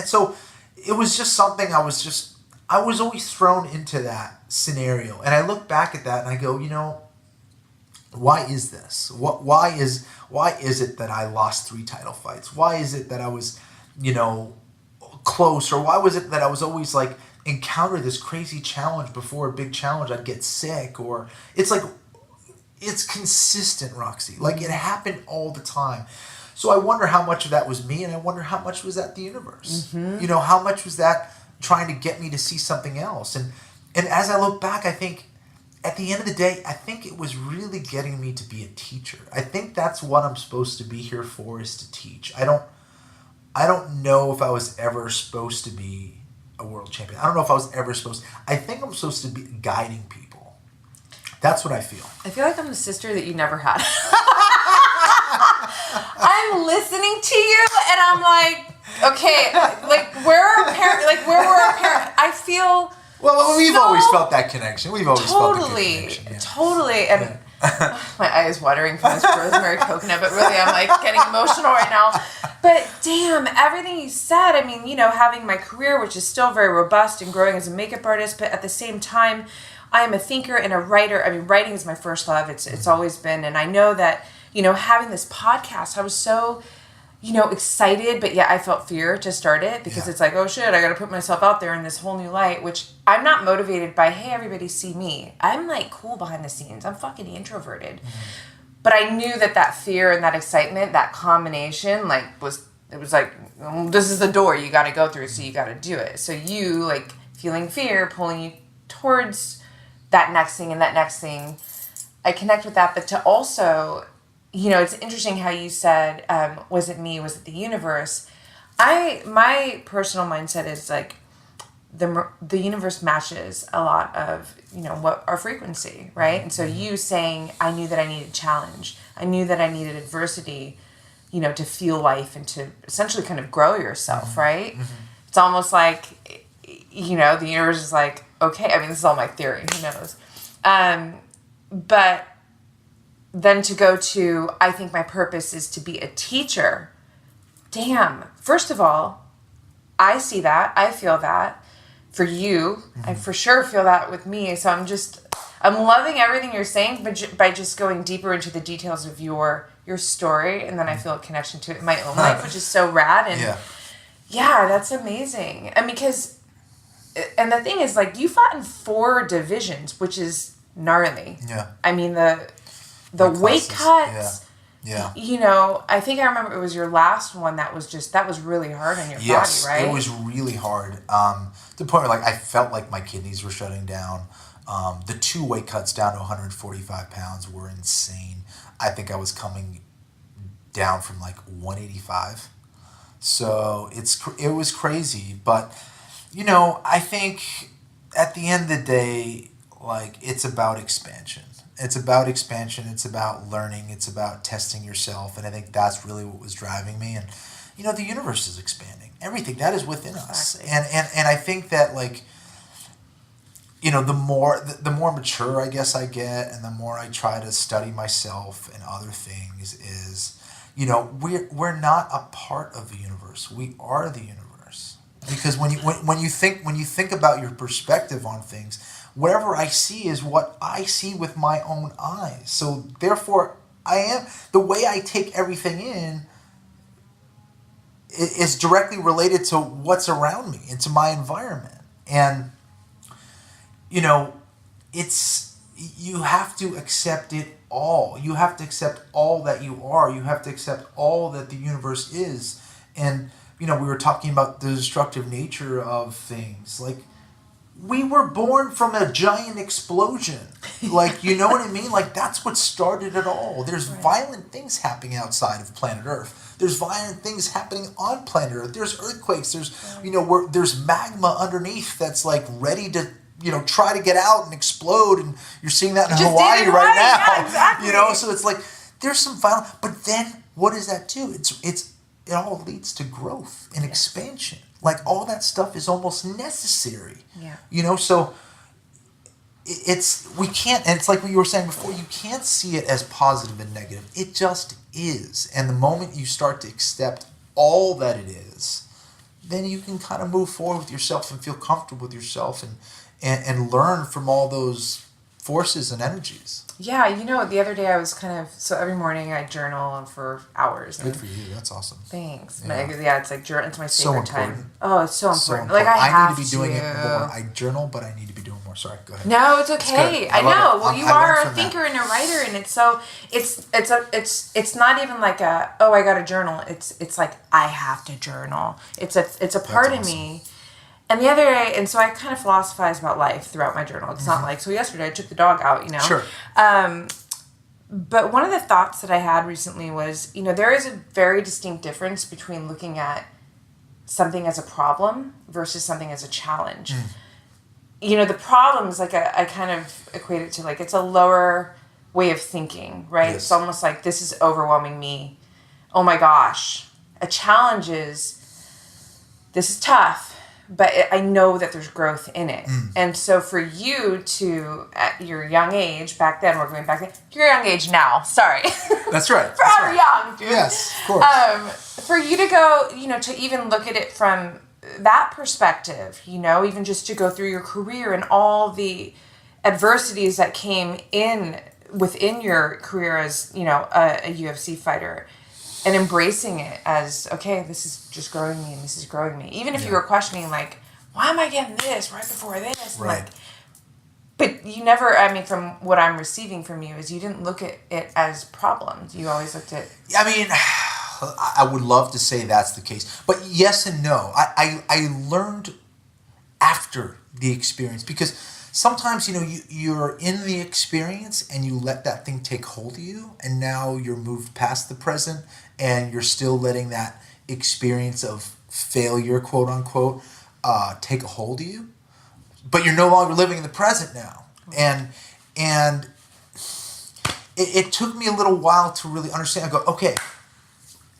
Speaker 1: so it was just something I was always thrown into that scenario. And I look back at that and I go, why is this? Why is it that I lost 3 title fights? Why is it that I was, close? Or why was it that I was always encounter this crazy challenge before a big challenge? I'd get sick, or it's consistent, Roxy. It happened all the time. So I wonder how much of that was me, and I wonder how much was that the universe. Mm-hmm. How much was that trying to get me to see something else? And as I look back, I think at the end of the day, I think it was really getting me to be a teacher. I think that's what I'm supposed to be here for, is to teach. I don't know if I was ever supposed to be a world champion. I don't know if I was ever supposed. I think I'm supposed to be guiding people. That's what I feel.
Speaker 2: I feel like I'm the sister that you never had. I'm listening to you, and I'm like, okay, like where are our parents? Like where were our parents? I feel.
Speaker 1: Well, we've always felt that connection. We've always felt the connection. Yeah.
Speaker 2: Totally. And my eye is watering from this rosemary coconut, but really I'm like getting emotional right now. But damn, everything you said, I mean, having my career, which is still very robust and growing as a makeup artist, but at the same time, I am a thinker and a writer. I mean, writing is my first love. It's always been. And I know that, having this podcast, I was so, excited, but yet I felt fear to start it because it's like, oh shit, I got to put myself out there in this whole new light, which I'm not motivated by, hey, everybody see me. I'm like cool behind the scenes. I'm fucking introverted. Mm-hmm. But I knew that fear and that excitement, that combination, it was like, this is the door you got to go through, so you got to do it. So you, like, feeling fear, pulling you towards that next thing and that next thing, I connect with that. But to also, it's interesting how you said, was it me, was it the universe? My personal mindset is like, the universe matches a lot of, what our frequency, right? And so you saying, I knew that I needed challenge. I knew that I needed adversity, to feel life and to essentially kind of grow yourself, right? Mm-hmm. It's almost like, the universe is like, okay, I mean, this is all my theory, who knows? But then to go to, I think my purpose is to be a teacher. Damn. First of all, I see that. I feel that. For you, I for sure feel that with me. So I'm loving everything you're saying, but by just going deeper into the details of your story, and then I feel a connection to it in my own life, which is so rad. And yeah, that's amazing. And and the thing is, like, you fought in 4 divisions, which is gnarly. Yeah. I mean, the weight cuts. Yeah. I think I remember it was your last one that was really hard on your body, right?
Speaker 1: It was really hard. To the point where, like, I felt like my kidneys were shutting down. The 2 weight cuts down to 145 pounds were insane. I think I was coming down from like 185. So it was crazy. But, I think at the end of the day, like, it's about expansion. It's about expansion. It's about learning. It's about testing yourself. And I think that's really what was driving me. And, the universe is expanding. Everything that is within us. And I think that, like, the more mature I guess I get, and the more I try to study myself and other things, is, we're not a part of the universe. We are the universe. Because when you think about your perspective on things, whatever I see is what I see with my own eyes. So therefore, the way I take everything in is directly related to what's around me and to my environment. And, you have to accept it all. You have to accept all that you are. You have to accept all that the universe is. And, we were talking about the destructive nature of things. Like, we were born from a giant explosion. Like, you know what I mean? Like, that's what started it all. There's violent things happening outside of planet Earth. There's violent things happening on planet Earth. There's earthquakes. There's, there's magma underneath that's, like, ready to, try to get out and explode. And you're seeing that in Hawaii right now. Yeah, exactly. So it's like, there's some violence. But then what does that do? It all leads to growth and expansion. Like, all that stuff is almost necessary. Yeah. So we can't, and it's like what you were saying before, you can't see it as positive and negative. It just is. And the moment you start to accept all that it is, then you can kind of move forward with yourself and feel comfortable with yourself and learn from all those forces and energies.
Speaker 2: Yeah, the other day I was so every morning I journal for hours.
Speaker 1: Good for you. That's awesome.
Speaker 2: Thanks. Yeah, it's like it's my
Speaker 1: so
Speaker 2: favorite
Speaker 1: important.
Speaker 2: time. Oh, it's so important.
Speaker 1: Like,
Speaker 2: I
Speaker 1: need to be doing it more. I journal, but I need to be doing more. Sorry, go ahead.
Speaker 2: No, it's okay. I know. Well, you are a thinker and a writer, and it's not even like I got to journal. It's like I have to journal. It's a part of me. And the other day, and so I kind of philosophize about life throughout my journal. It's not like, so yesterday I took the dog out,
Speaker 1: Sure.
Speaker 2: But one of the thoughts that I had recently was, there is a very distinct difference between looking at something as a problem versus something as a challenge. The problems, like, I kind of equate it to, like, it's a lower way of thinking, right? Yes. It's almost like, this is overwhelming me. Oh my gosh. A challenge is, this is tough, but I know that there's growth in it. And so for you to, at your young age, back then, we're going back then, your young age now, sorry.
Speaker 1: That's right.
Speaker 2: Forever young, dude.
Speaker 1: Yes, of course.
Speaker 2: For you to go, to even look at it from that perspective, even just to go through your career and all the adversities that came within your career as, a UFC fighter, and embracing it as, okay, this is just growing me and this is growing me. Even if you were questioning, like, why am I getting this right before this?
Speaker 1: Right.
Speaker 2: But you never, from what I'm receiving from you, is you didn't look at it as problems. You always looked at...
Speaker 1: I would love to say that's the case. But yes and no. I learned after the experience, because sometimes, you're in the experience and you let that thing take hold of you, and now you're moved past the present and you're still letting that experience of failure, quote unquote, take a hold of you. But you're no longer living in the present now. And it took me a little while to really understand. I go, okay,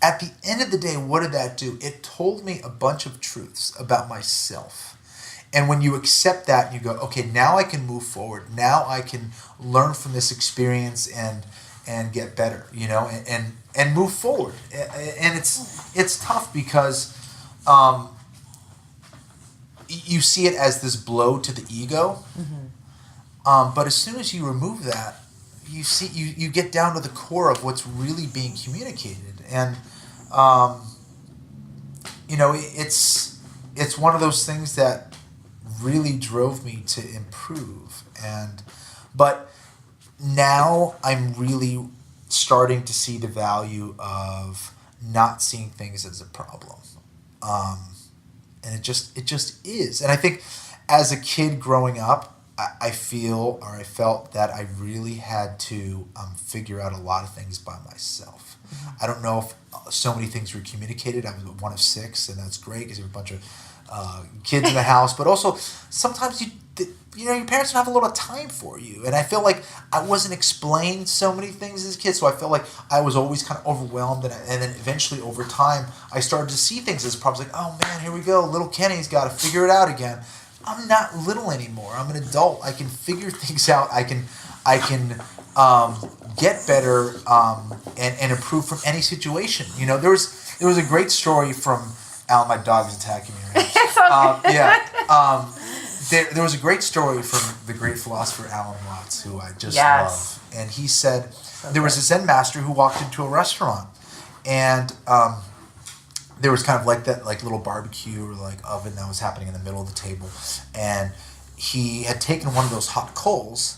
Speaker 1: at the end of the day, what did that do? It told me a bunch of truths about myself. And when you accept that and you go, okay, now I can move forward. Now I can learn from this experience and get better, and move forward. And it's tough because you see it as this blow to the ego. But as soon as you remove that, you get down to the core of what's really being communicated. And it's one of those things that really drove me to improve. But now I'm really starting to see the value of not seeing things as a problem. And it just is. And I think as a kid growing up, I felt that I really had to figure out a lot of things by myself. I don't know if so many things were communicated. I was one of 6, and that's great because there were a bunch of kids in the house. But also, sometimes your parents don't have a lot of time for you. And I feel like I wasn't explained so many things as a kid, so I felt like I was always kind of overwhelmed. And then eventually, over time, I started to see things as problems. Like, oh man, here we go. Little Kenny's got to figure it out again. I'm not little anymore. I'm an adult. I can figure things out. I can get better and improve from any situation. There was a great story from Alan. My dog is attacking me right now. There was a great story from the great philosopher Alan Watts, who I just love. And he said there was a Zen master who walked into a restaurant, and there was kind of like that little barbecue or oven that was happening in the middle of the table. And he had taken one of those hot coals,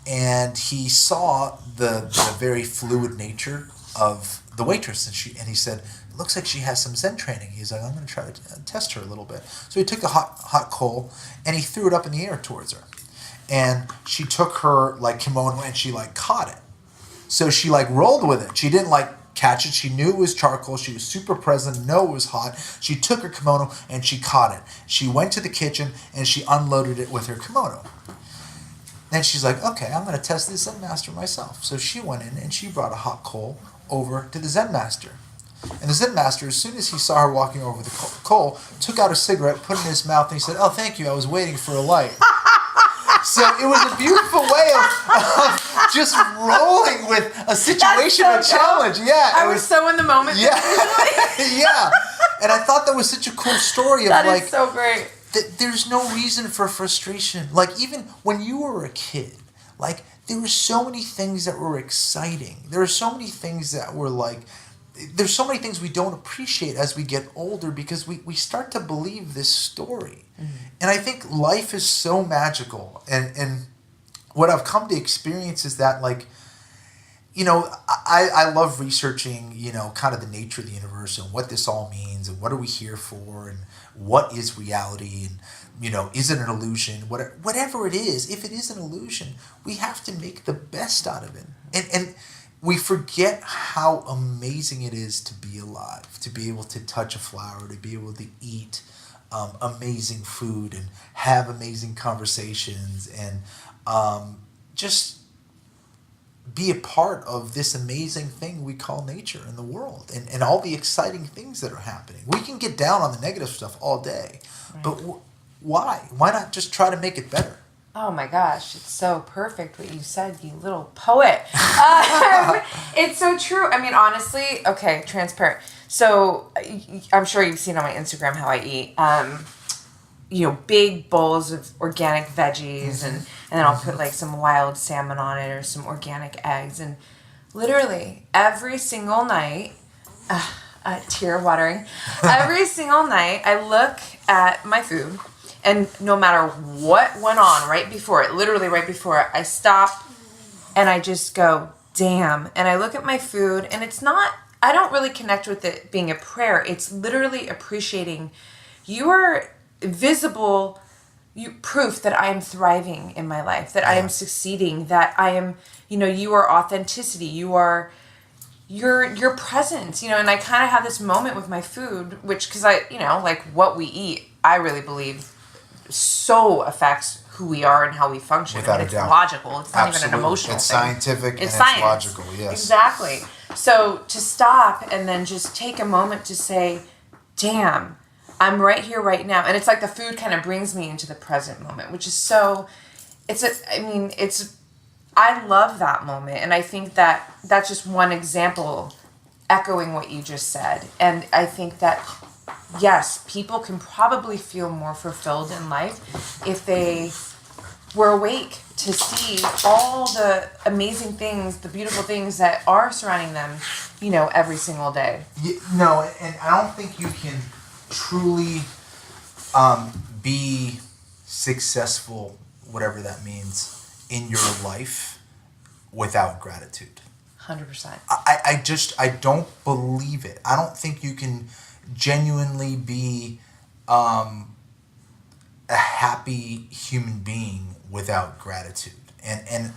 Speaker 1: and he saw the very fluid nature of the waitress. And he said, it looks like she has some Zen training. He's like, I'm going to try to test her a little bit. So he took a hot coal, and he threw it up in the air towards her. And she took her kimono and she caught it. So she rolled with it. She didn't catch it. She knew it was charcoal. She was super present, know it was hot. She took her kimono and she caught it. She went to the kitchen and she unloaded it with her kimono. Then she's like, okay, I'm going to test this Zen master myself. So she went in and she brought a hot coal over to the Zen master. And the Zen master, as soon as he saw her walking over the coal, took out a cigarette, put it in his mouth, and he said, oh, thank you, I was waiting for a light. So it was a beautiful way of just rolling with a situation, a challenge. Yeah,
Speaker 2: I was so in the moment.
Speaker 1: Yeah, yeah. And I thought that was such a cool story of
Speaker 2: that is so great.
Speaker 1: There's no reason for frustration. Even when you were a kid, there were so many things that were exciting. There were so many things that were there's so many things we don't appreciate as we get older because we start to believe this story. Mm-hmm. And I think life is so magical. And what I've come to experience is that, I love researching, kind of the nature of the universe and what this all means and what are we here for and what is reality and, is it an illusion? Whatever it is, if it is an illusion, we have to make the best out of it. And we forget how amazing it is to be alive, to be able to touch a flower, to be able to eat amazing food and have amazing conversations and just be a part of this amazing thing we call nature in the world, and all the exciting things that are happening. We can get down on the negative stuff all day, right. But why? Why not just try to make it better?
Speaker 2: Oh my gosh, it's so perfect what you said, you little poet. It's so true. I mean, honestly, okay, transparent. So I'm sure you've seen on my Instagram how I eat. Big bowls of organic veggies, and then I'll put like some wild salmon on it or some organic eggs. And literally every single night, tear watering, every single night I look at my food, and no matter what went on literally right before it, I stop and I just go, damn. And I look at my food, and I don't really connect with it being a prayer. It's literally appreciating your visible proof that I am thriving in my life, that I am succeeding, that I am, your authenticity, your presence, and I kind of have this moment with my food, which, because like what we eat, I really believe so affects who we are and how we function.
Speaker 1: Without
Speaker 2: it's
Speaker 1: a doubt.
Speaker 2: Logical. It's not
Speaker 1: Absolutely.
Speaker 2: even an emotional
Speaker 1: it's
Speaker 2: thing.
Speaker 1: Scientific
Speaker 2: it's
Speaker 1: and
Speaker 2: science.
Speaker 1: It's logical, yes.
Speaker 2: Exactly. So to stop and then just take a moment to say, damn, I'm right here right now. And it's like the food kind of brings me into the present moment, which is I love that moment. And I think that that's just one example echoing what you just said. And I think that, yes, people can probably feel more fulfilled in life if they were awake to see all the amazing things, the beautiful things that are surrounding them, every single day.
Speaker 1: No, and I don't think you can truly be successful, whatever that means, in your life without gratitude.
Speaker 2: 100%.
Speaker 1: I don't believe it. I don't think you can genuinely be a happy human being without gratitude. And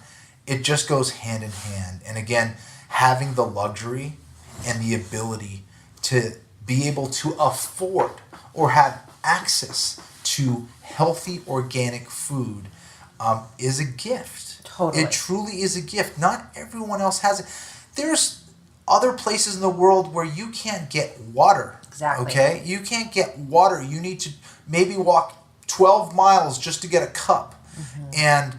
Speaker 1: it just goes hand in hand. And again, having the luxury and the ability to be able to afford or have access to healthy organic food is a gift.
Speaker 2: Totally.
Speaker 1: It truly is a gift. Not everyone else has it. There's other places in the world where you can't get water.
Speaker 2: Exactly.
Speaker 1: Okay? You can't get water. You need to maybe walk 12 miles just to get a cup. Mm-hmm. And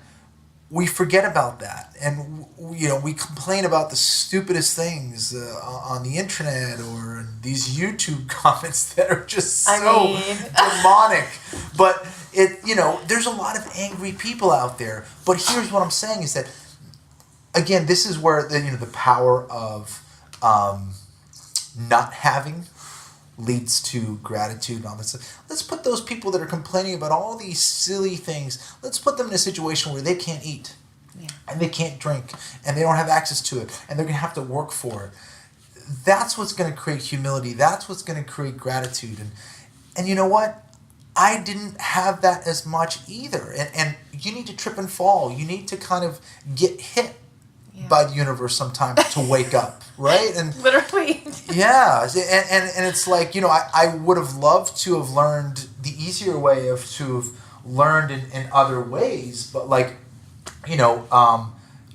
Speaker 1: we forget about that. And, we complain about the stupidest things on the internet or in these YouTube comments that are just so demonic. But, there's a lot of angry people out there. But here's what I'm saying is that, again, this is where the power of not having leads to gratitude and all this stuff. Let's put those people that are complaining about all these silly things, let's put them in a situation where they can't eat and they can't drink and they don't have access to it and they're going to have to work for it. That's what's going to create humility. That's what's going to create gratitude. And you know what? I didn't have that as much either. And you need to trip and fall. You need to kind of get hit by the universe sometimes to wake up, right? And
Speaker 2: literally.
Speaker 1: Yeah, and it's like, I would have loved to have learned the easier way to have learned in other ways, but like,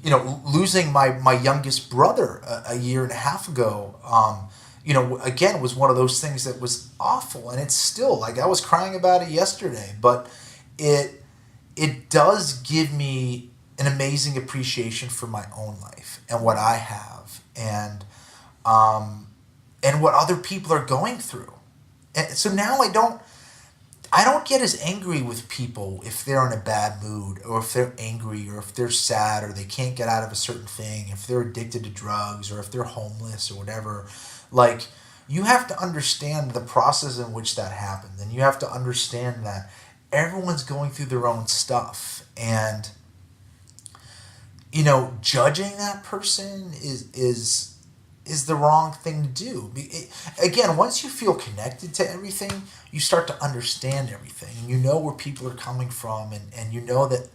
Speaker 1: losing my youngest brother a year and a half ago, again, was one of those things that was awful, and it's still, like, I was crying about it yesterday, but it does give me an amazing appreciation for my own life and what I have and what other people are going through. And so now I don't get as angry with people if they're in a bad mood or if they're angry or if they're sad or they can't get out of a certain thing, if they're addicted to drugs or if they're homeless or whatever. Like, you have to understand the process in which that happened, and you have to understand that everyone's going through their own stuff, and judging that person is the wrong thing to do. Again, once you feel connected to everything, you start to understand everything, and you know where people are coming from, and you know that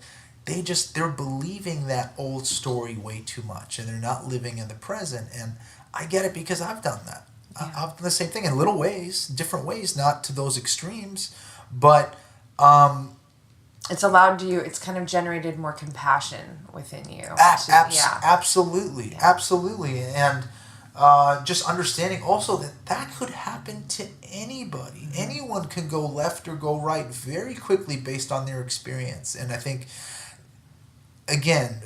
Speaker 1: they're believing that old story way too much, and they're not living in the present. And I get it because I've done that. Yeah. I've done the same thing in little ways, different ways, not to those extremes, but
Speaker 2: it's allowed you, it's kind of generated more compassion within you.
Speaker 1: Absolutely. And just understanding also that could happen to anybody. Mm-hmm. Anyone can go left or go right very quickly based on their experience. And I think, again,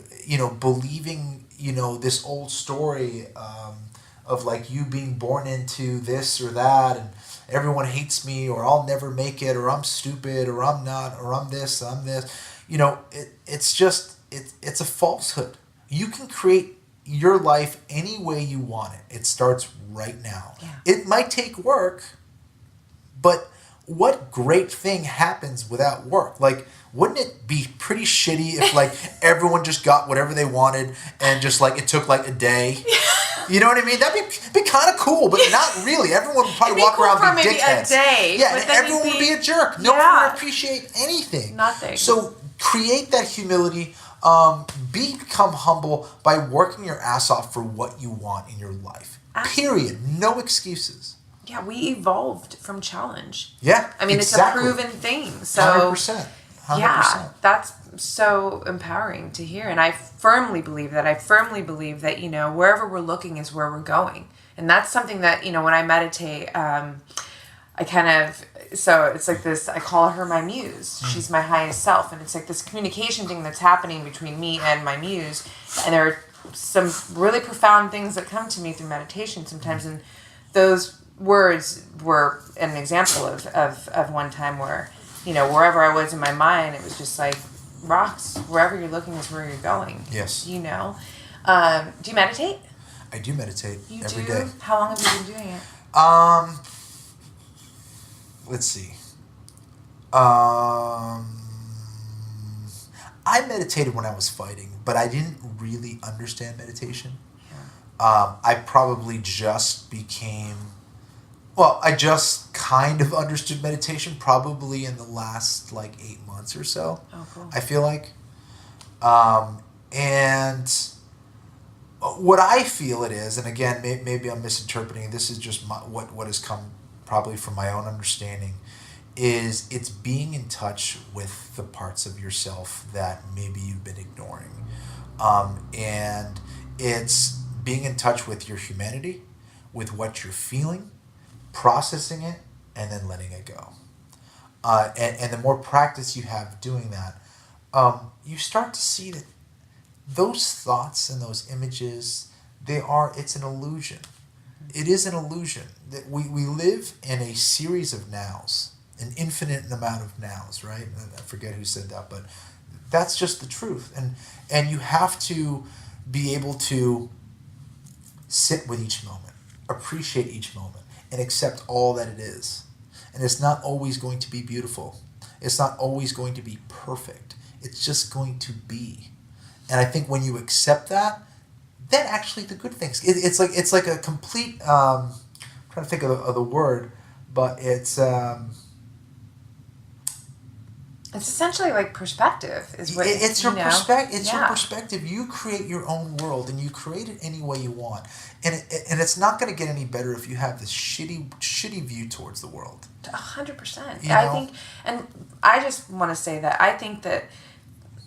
Speaker 1: believing, this old story of like you being born into this or that, and everyone hates me, or I'll never make it, or I'm stupid, or I'm not, or I'm this. It's a falsehood. You can create your life any way you want it. It starts right now. Yeah. It might take work, but what great thing happens without work? Like, wouldn't it be pretty shitty if like everyone just got whatever they wanted and just like it took like a day? You know what I mean? That'd be kind of cool, but not really. Everyone would probably walk around and be dickheads.
Speaker 2: A day,
Speaker 1: yeah, and everyone would be a jerk. No one would appreciate anything.
Speaker 2: Nothing.
Speaker 1: So create that humility. Become humble by working your ass off for what you want in your life. Absolutely. Period. No excuses.
Speaker 2: Yeah, we evolved from challenge.
Speaker 1: Yeah,
Speaker 2: I mean, exactly. It's a proven thing. So
Speaker 1: 100%.
Speaker 2: Yeah, that's so empowering to hear. And I firmly believe that. Wherever we're looking is where we're going. And that's something that, when I meditate, so it's like this, I call her my muse. She's my highest self. And it's like this communication thing that's happening between me and my muse. And there are some really profound things that come to me through meditation sometimes. And those words were an example of one time where, wherever I was in my mind, it was just like rocks. Wherever you're looking is where you're going.
Speaker 1: Yes.
Speaker 2: Do you meditate?
Speaker 1: I do meditate every
Speaker 2: day.
Speaker 1: day.
Speaker 2: How long have you been doing it?
Speaker 1: Let's see. I meditated when I was fighting, but I didn't really understand meditation. Yeah. I probably just I just kind of understood meditation probably in the last 8 months or so.
Speaker 2: Oh, cool.
Speaker 1: I feel like. And what I feel it is, and again, maybe I'm misinterpreting, this is just what has come probably from my own understanding, is it's being in touch with the parts of yourself that maybe you've been ignoring. And it's being in touch with your humanity, with what you're feeling, processing it, and then letting it go. And the more practice you have doing that, you start to see that those thoughts and those images, it's an illusion. It is an illusion. That we live in a series of nows, an infinite amount of nows, right? I forget who said that, but that's just the truth. And you have to be able to sit with each moment, appreciate each moment, and accept all that it is. And it's not always going to be beautiful. It's not always going to be perfect. It's just going to be. And I think when you accept that, then actually the good things. It's like a complete. I'm trying to think of the word, but it's.
Speaker 2: It's essentially like perspective, is what
Speaker 1: it's your perspective. It's your perspective. You create your own world, and you create it any way you want. And it's not going to get any better if you have this shitty view towards the world.
Speaker 2: 100%. I think, and I just want to say that I think that.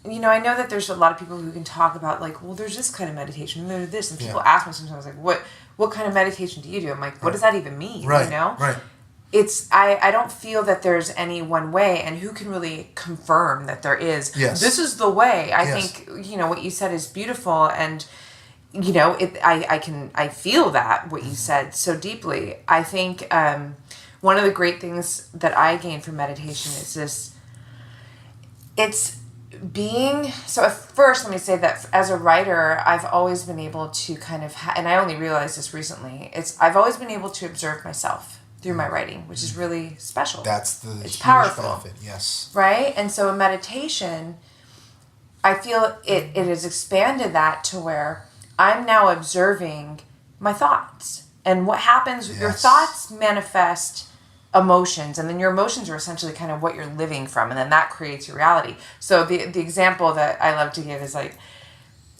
Speaker 2: I know that there's a lot of people who can talk about there's this kind of meditation, and there's this, and people ask me sometimes what kind of meditation do you do? I'm like, what does that even mean?
Speaker 1: Right.
Speaker 2: Right. It's I don't feel that there's any one way, and who can really confirm that there is.
Speaker 1: Yes.
Speaker 2: This is the way. I think what you said is beautiful, and I feel that what you said so deeply. I think one of the great things that I gained from meditation is this. So at first, let me say that as a writer, I've always been able to kind of, and I only realized this recently, I've always been able to observe myself through my writing, which is really special.
Speaker 1: It's huge
Speaker 2: powerful
Speaker 1: benefit, yes.
Speaker 2: Right? And so in meditation, I feel it has expanded that to where I'm now observing my thoughts. And what happens, your thoughts manifest emotions, and then your emotions are essentially kind of what you're living from, and then that creates your reality. So the example that I love to give is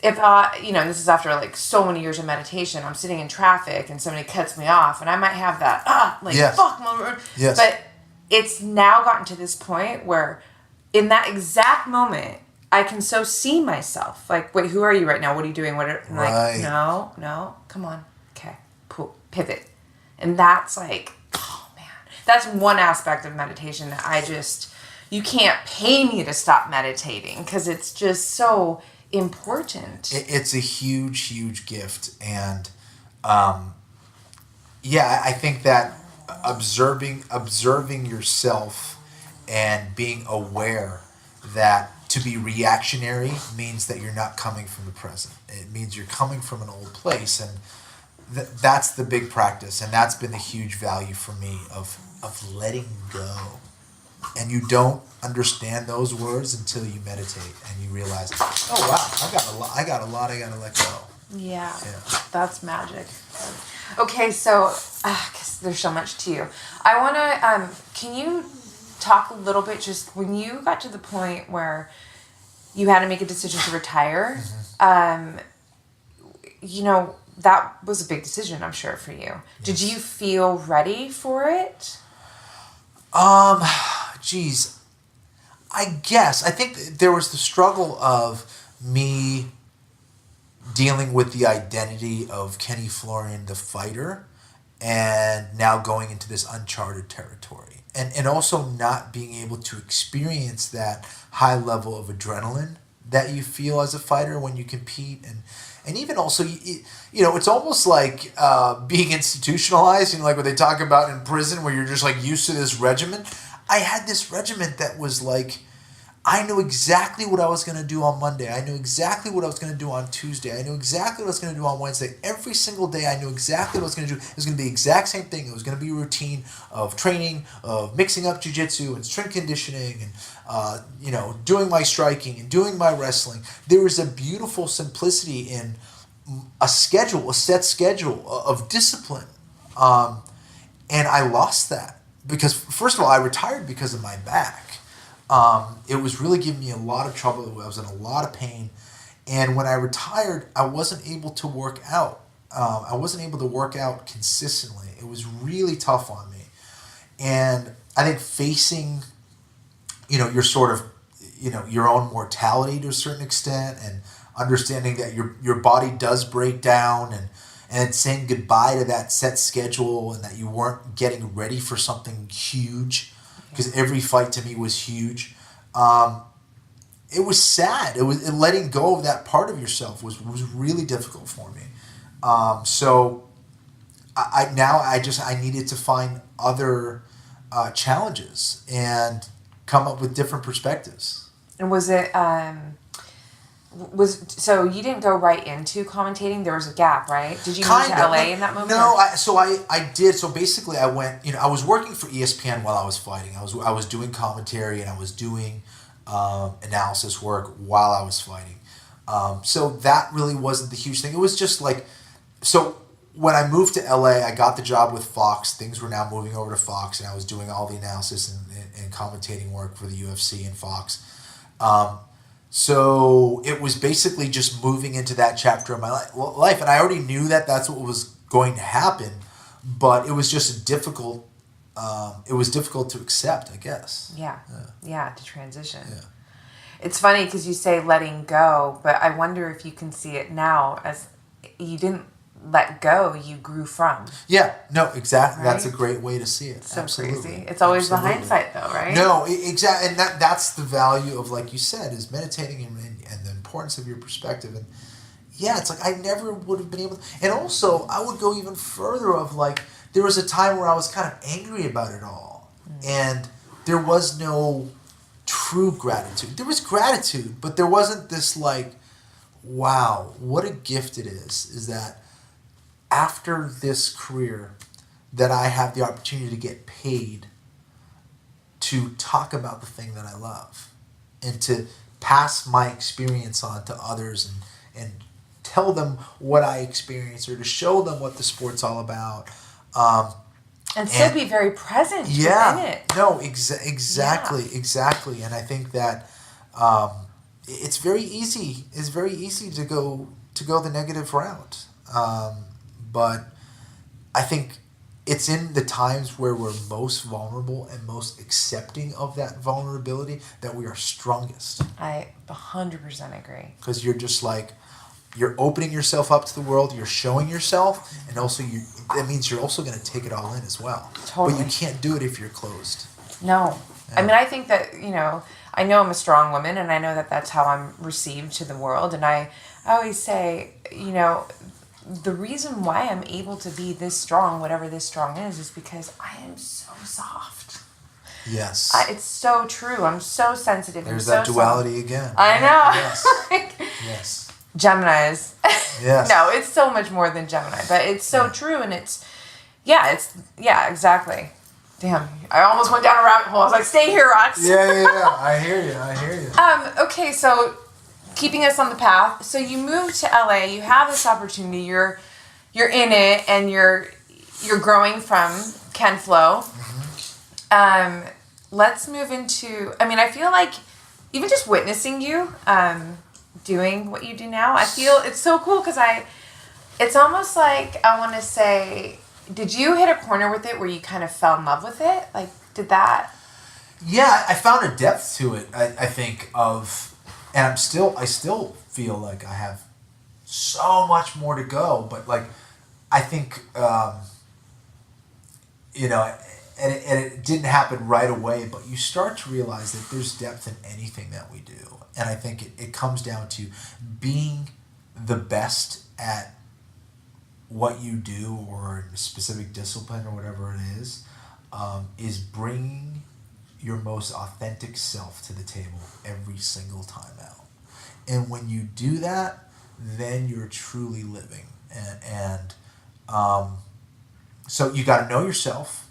Speaker 2: if this is after so many years of meditation, I'm sitting in traffic and somebody cuts me off, and I might have that fuck,
Speaker 1: yes.
Speaker 2: But it's now gotten to this point where in that exact moment, I can so see myself. Like, wait, who are you right now? What are you doing? I'm like, no, come on. Okay, pivot. And that's like, oh man, that's one aspect of meditation that you can't pay me to stop meditating because it's just so important.
Speaker 1: It's a huge, huge gift. And I think that observing yourself and being aware that to be reactionary means that you're not coming from the present. It means you're coming from an old place, and that's the big practice, and that's been the huge value for me of letting go. And you don't understand those words until you meditate and you realize, oh wow, I got a lot I gotta let go.
Speaker 2: Yeah. That's magic. Okay, so because there's so much to you, I want to. Can you talk a little bit just when you got to the point where you had to make a decision to retire? That was a big decision, I'm sure, for you. Yes. Did you feel ready for it?
Speaker 1: Geez, I guess. I think there was the struggle of me dealing with the identity of Kenny Florian, the fighter, and now going into this uncharted territory. And also not being able to experience that high level of adrenaline that you feel as a fighter when you compete. And even also, it's almost like being institutionalized, like what they talk about in prison where you're just like used to this regimen. I had this regimen that was like, I knew exactly what I was going to do on Monday. I knew exactly what I was going to do on Tuesday. I knew exactly what I was going to do on Wednesday. Every single day I knew exactly what I was going to do. It was going to be the exact same thing. It was going to be a routine of training, of mixing up jiu-jitsu and strength conditioning and, doing my striking and doing my wrestling. There was a beautiful simplicity in a set schedule of discipline. And I lost that because, first of all, I retired because of my back. It was really giving me a lot of trouble. I was in a lot of pain. And when I retired, I wasn't able to work out. I wasn't able to work out consistently. It was really tough on me. And I think facing, your sort of, your own mortality to a certain extent and understanding that your body does break down and saying goodbye to that set schedule and that you weren't getting ready for something huge. Because every fight to me was huge. It was sad. It was letting go of that part of yourself was really difficult for me. So I needed to find other challenges and come up with different perspectives.
Speaker 2: And was it so you didn't go right into commentating? There was a gap, right? Did you move to LA in that moment?
Speaker 1: No, I did. So basically I went, I was working for ESPN while I was fighting. I was doing commentary and I was doing analysis work while I was fighting. So that really wasn't the huge thing. It was just like, so when I moved to LA, I got the job with Fox. Things were now moving over to Fox and I was doing all the analysis and commentating work for the UFC and Fox. So it was basically just moving into that chapter of my life. And I already knew that that's what was going to happen, but it was just difficult to accept, I guess.
Speaker 2: Yeah, to transition. Yeah. It's funny because you say letting go, but I wonder if you can see it now as you didn't let go, you grew from.
Speaker 1: Yeah, no, exactly. Right? That's a great way to see it.
Speaker 2: So
Speaker 1: Absolutely.
Speaker 2: Crazy. It's always the hindsight, though, right?
Speaker 1: No, exactly. And that's the value of, like you said, is meditating and the importance of your perspective. And yeah, it's like I never would have been able to. And also, I would go even further of like, there was a time where I was kind of angry about it all. And there was no true gratitude. There was gratitude, but there wasn't this like, wow, what a gift it is that after this career that I have the opportunity to get paid to talk about the thing that I love and to pass my experience on to others and tell them what I experienced or to show them what the sport's all about.
Speaker 2: And still be very present within it.
Speaker 1: No, exactly. And I think that it's very easy. It's very easy to go the negative route. But I think it's in the times where we're most vulnerable and most accepting of that vulnerability that we are strongest.
Speaker 2: I 100% agree.
Speaker 1: Because you're just like, you're opening yourself up to the world, you're showing yourself, and also that means you're also going to take it all in as well.
Speaker 2: Totally.
Speaker 1: But you can't do it if you're closed.
Speaker 2: No.
Speaker 1: Yeah.
Speaker 2: I mean, I think that, I know I'm a strong woman, and I know that that's how I'm received to the world. And I always say, the reason why I'm able to be this strong, whatever this strong is because I am so soft.
Speaker 1: Yes.
Speaker 2: It's so true. I'm so sensitive.
Speaker 1: There's
Speaker 2: and
Speaker 1: that
Speaker 2: so
Speaker 1: duality
Speaker 2: soft.
Speaker 1: again.
Speaker 2: I know.
Speaker 1: Yes. Yes.
Speaker 2: Geminis.
Speaker 1: Yes.
Speaker 2: No, it's so much more than Gemini, but it's so true, and exactly. Damn, I almost went down a rabbit hole. I was like, stay here, Rox.
Speaker 1: Yeah. I hear you.
Speaker 2: Okay, so keeping us on the path. So you moved to LA. You have this opportunity. You're in it, and you're growing from Ken-Flo.
Speaker 1: Mm-hmm.
Speaker 2: Let's move into. I mean, I feel like even just witnessing you doing what you do now, I feel it's so cool because it's almost like I want to say, did you hit a corner with it where you kind of fell in love with it? Like, did that?
Speaker 1: Yeah, I found a depth to it. I think and I still feel like I have so much more to go. But like, I think and it didn't happen right away. But you start to realize that there's depth in anything that we do, and I think it comes down to being the best at what you do or a specific discipline or whatever it is bringing your most authentic self to the table every single time out. And when you do that, then you're truly living. And so you got to know yourself,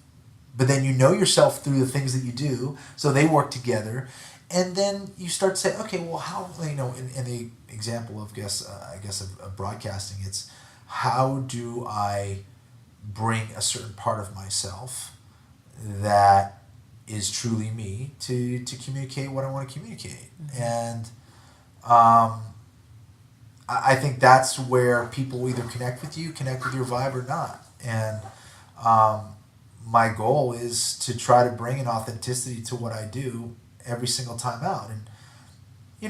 Speaker 1: but then you know yourself through the things that you do, so they work together. And then you start to say, okay, well, how, in the example of, of broadcasting, it's how do I bring a certain part of myself that is truly me to communicate what I want to communicate. Mm-hmm. And I think that's where people either connect with your vibe or not. And my goal is to try to bring an authenticity to what I do every single time out. And,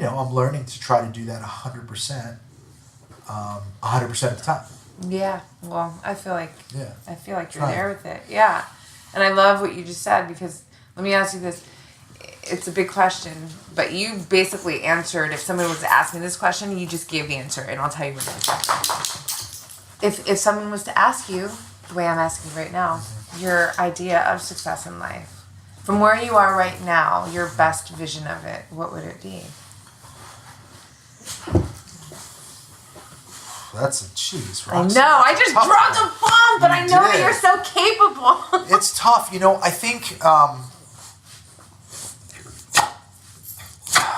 Speaker 1: I'm learning to try to do that 100%, 100% of the time.
Speaker 2: Yeah. Well, I feel like you're there with it. Yeah. And I love what you just said, because let me ask you this. It's a big question, but you basically answered. If someone was to ask me this question, you just gave the answer, and I'll tell you what it is. If someone was to ask you, the way I'm asking right now, your idea of success in life, from where you are right now, your best vision of it, what would it be?
Speaker 1: That's a cheese,
Speaker 2: right? I know. I just dropped a bomb, but I know that you're so capable.
Speaker 1: It's tough. I think...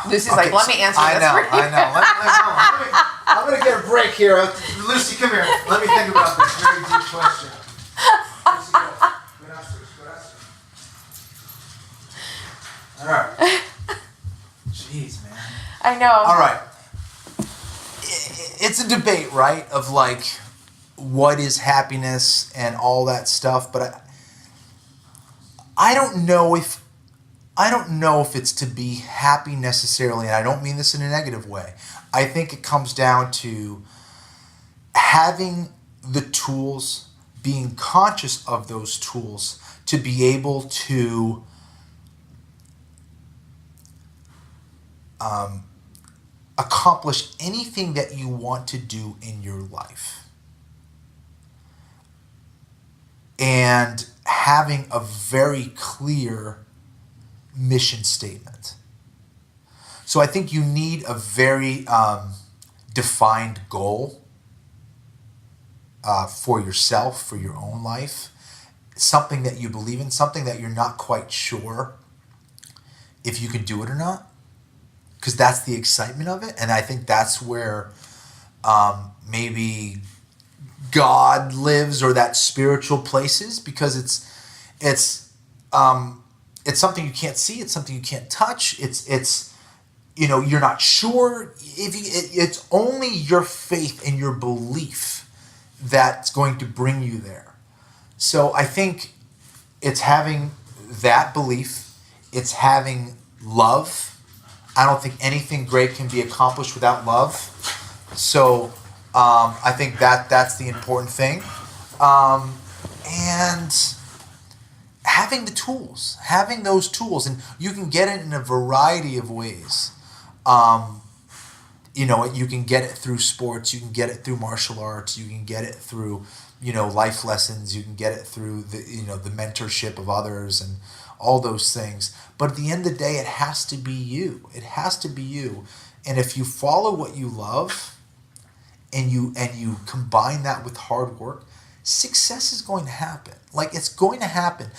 Speaker 2: Lucy's like, let me answer this.
Speaker 1: I know. I'm going to get a break here. Lucy, come here. Let me think about this very deep question. All right. Jeez, man.
Speaker 2: I know.
Speaker 1: All right. It's a debate, right, of like what is happiness and all that stuff, but I don't know if it's to be happy necessarily, and I don't mean this in a negative way. I think it comes down to having the tools, being conscious of those tools to be able to accomplish anything that you want to do in your life. And having a very clear mission statement. So I think you need a very defined goal for yourself, for your own life. Something that you believe in, something that you're not quite sure if you can do it or not. Because that's the excitement of it. And I think that's where maybe God lives, or that spiritual places, because it's something you can't see. It's something you can't touch. It's you're not sure. It's only your faith and your belief that's going to bring you there. So I think it's having that belief. It's having love. I don't think anything great can be accomplished without love. So I think that's the important thing. And having the tools, having those tools, and you can get it in a variety of ways. You can get it through sports, you can get it through martial arts, you can get it through, life lessons, you can get it through the mentorship of others and all those things. But at the end of the day, it has to be you. It has to be you. And if you follow what you love and you combine that with hard work, success is going to happen. Like, it's going to happen.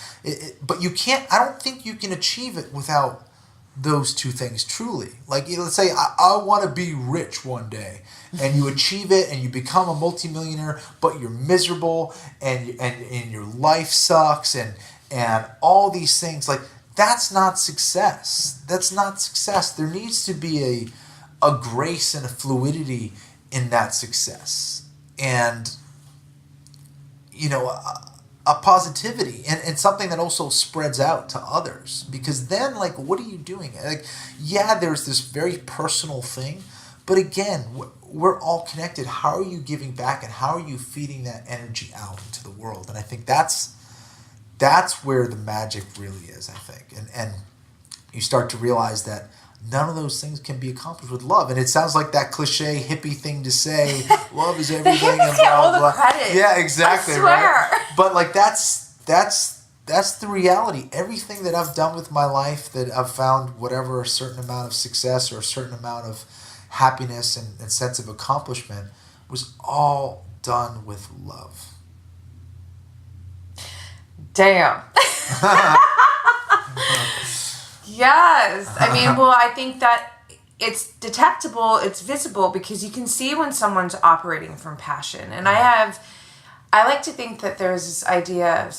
Speaker 1: But you can't, I don't think you can achieve it without those two things, truly. Like, let's say I want to be rich one day, and you achieve it and you become a multimillionaire, but you're miserable and your life sucks and all these things. Like, that's not success. That's not success. There needs to be a grace and a fluidity in that success. And a positivity and something that also spreads out to others, because then, like, what are you doing? Like, yeah, there's this very personal thing, but again, we're all connected. How are you giving back, and how are you feeding that energy out into the world? And I think that's where the magic really is, I think. And you start to realize that none of those things can be accomplished with love. And it sounds like that cliche hippie thing to say, love is everything.
Speaker 2: The hippies get all the credit.
Speaker 1: Yeah, exactly.
Speaker 2: I swear.
Speaker 1: Right? But like that's the reality. Everything that I've done with my life, that I've found whatever a certain amount of success or a certain amount of happiness and sense of accomplishment, was all done with love.
Speaker 2: Damn. Yes. I mean, well, I think that it's detectable, it's visible, because you can see when someone's operating from passion. And I like to think that there's this idea of,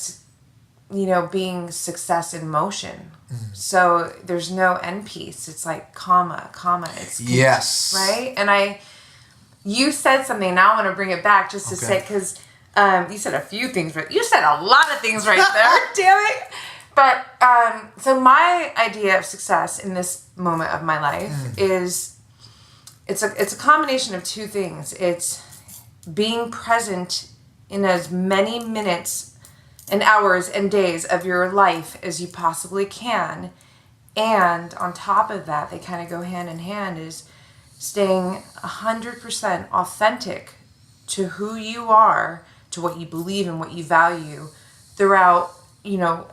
Speaker 2: being success in motion. Mm-hmm. So there's no end piece. It's like comma, it's peace,
Speaker 1: yes.
Speaker 2: Right? And you said something, now I want to bring it back just to say, because you said a few things, right? You said a lot of things right there. Damn it. But, so my idea of success in this moment of my life is, it's a combination of two things. It's being present in as many minutes and hours and days of your life as you possibly can. And on top of that, they kind of go hand in hand, is staying 100% authentic to who you are, to what you believe and what you value throughout,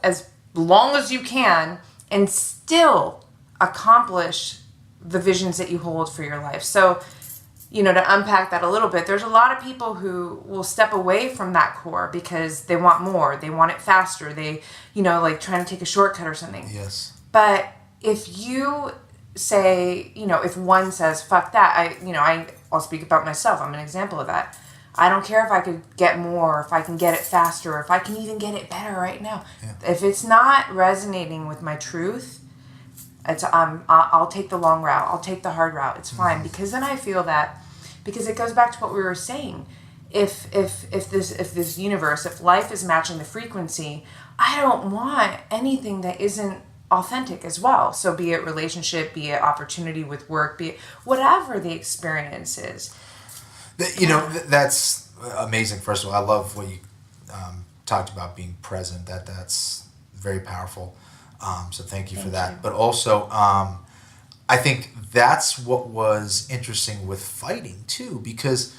Speaker 2: as long as you can, and still accomplish the visions that you hold for your life. So, to unpack that a little bit, there's a lot of people who will step away from that core because they want more, they want it faster, they, like trying to take a shortcut or something.
Speaker 1: Yes.
Speaker 2: But if you say, if one says, fuck that, I'll speak about myself, I'm an example of that. I don't care if I could get more, if I can get it faster, if I can even get it better right now. Yeah. If it's not resonating with my truth, I'll take the long route. I'll take the hard route. It's fine, because then I feel that, because it goes back to what we were saying. If this universe, if life is matching the frequency, I don't want anything that isn't authentic as well. So be it relationship, be it opportunity with work, be it whatever the experience is.
Speaker 1: That's amazing. First of all, I love what you talked about, being present. That's very powerful. So thank you for that. But also, I think that's what was interesting with fighting too, because,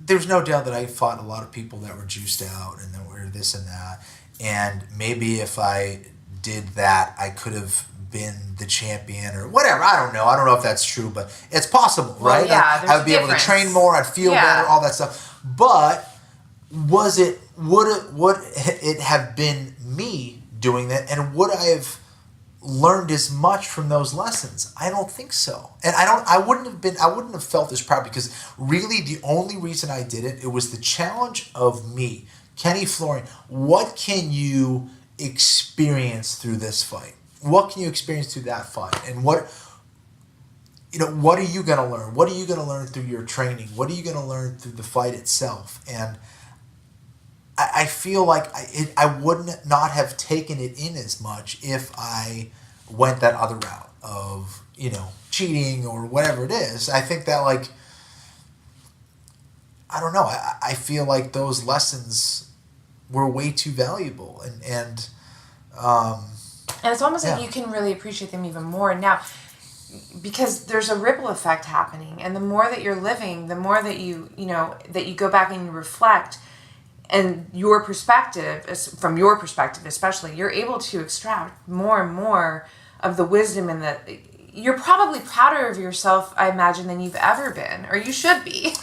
Speaker 1: there's no doubt that I fought a lot of people that were juiced out and that were this and that. And maybe if I did that, I could have been the champion or whatever. I don't know if that's true, but it's possible, right?
Speaker 2: Well, yeah,
Speaker 1: I would be able to train more, I'd feel better, all that stuff. But would it have been me doing that, and would I have learned as much from those lessons? I don't think so. And I wouldn't have felt as proud, because really the only reason I did it was the challenge of me, Kenny Florian. What can you experience through this fight? What can you experience through that fight? And what are you going to learn? What are you going to learn through your training? What are you going to learn through the fight itself? And I feel like I wouldn't not have taken it in as much if I went that other route of, cheating or whatever it is. I think that, like, I don't know. I feel like those lessons were way too valuable, and
Speaker 2: it's almost like you can really appreciate them even more now, because there's a ripple effect happening, and the more that you're living, the more that that you go back and you reflect, and your perspective, from your perspective especially, you're able to extract more and more of the wisdom, and you're probably prouder of yourself, I imagine, than you've ever been, or you should be.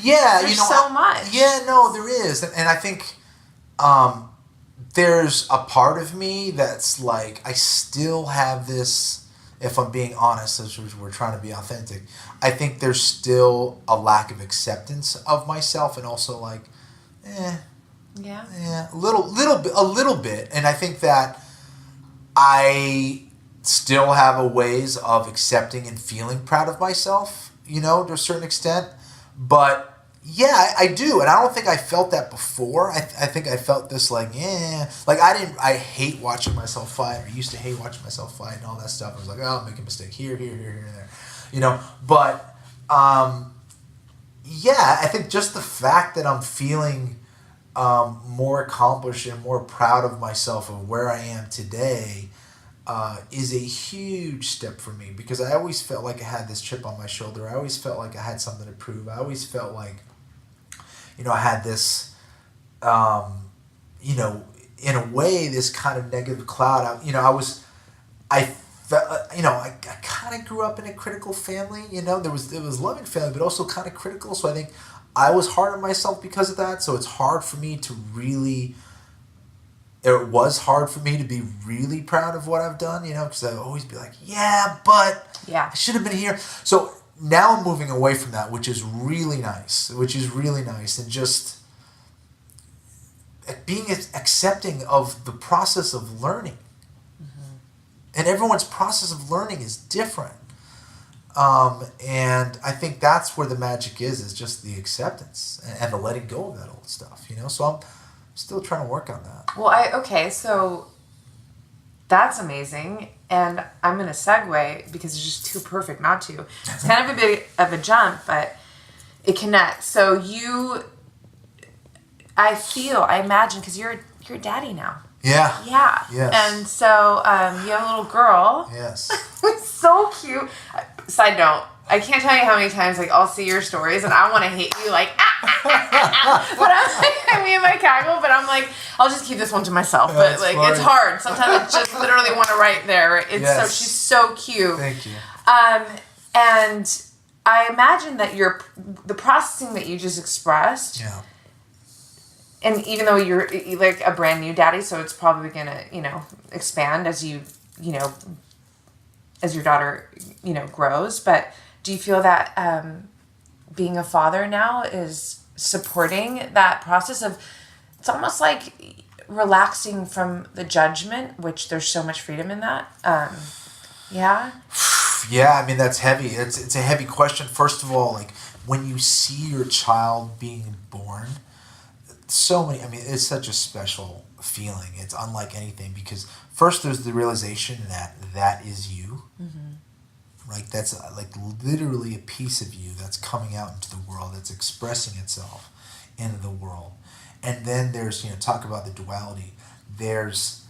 Speaker 1: Yeah,
Speaker 2: there's so much.
Speaker 1: Yeah, no, there is, and I think there's a part of me that's like, I still have this. If I'm being honest, as we're trying to be authentic, I think there's still a lack of acceptance of myself, and also like, a little bit, and I think that I still have a ways of accepting and feeling proud of myself, to a certain extent, but yeah, I do, and I don't think I felt that before. I think I felt this like I hate watching myself fight, or used to hate watching myself fight and all that stuff. I was like, I'll make a mistake here, and there, but I think just the fact that I'm feeling more accomplished and more proud of myself of where I am today is a huge step for me, because I always felt like I had this chip on my shoulder. I always felt like I had something to prove. I always felt like, I had this, in a way, this kind of negative cloud. I kind of grew up in a critical family. There was a loving family, but also kind of critical. So I think I was hard on myself because of that. So it's hard for me to really. It was hard for me to be really proud of what I've done, because I would always be like, I should have been here. So now I'm moving away from that, which is really nice, and just being accepting of the process of learning. Mm-hmm. And everyone's process of learning is different. And I think that's where the magic is just the acceptance and the letting go of that old stuff, So I'm still trying to work on that.
Speaker 2: Well, so that's amazing. And I'm going to segue, because it's just too perfect not to. It's kind of a bit of a jump, but it connects. So I imagine, because you're a daddy now.
Speaker 1: Yeah.
Speaker 2: Yeah.
Speaker 1: Yes.
Speaker 2: And so you have a little girl.
Speaker 1: Yes.
Speaker 2: So cute. Side note, I can't tell you how many times I'll see your stories and I want to hit you but I'm like, me and my cackle, but I'm like, I'll just keep this one to myself. Yeah, but funny. It's hard. Sometimes I just literally want to write there. She's so cute.
Speaker 1: Thank you.
Speaker 2: And I imagine that the processing that you just expressed.
Speaker 1: Yeah.
Speaker 2: And even though you're like a brand new daddy, so it's probably gonna, expand as as your daughter, grows. But do you feel that being a father now is supporting that process of, it's almost like relaxing from the judgment, which there's so much freedom in that. Yeah.
Speaker 1: Yeah, I mean, that's heavy. It's a heavy question. First of all, when you see your child being born, it's such a special feeling. It's unlike anything, because first there's the realization that is you. Mm-hmm. Right? That's literally a piece of you that's coming out into the world, that's expressing itself into the world. And then there's, talk about the duality. There's,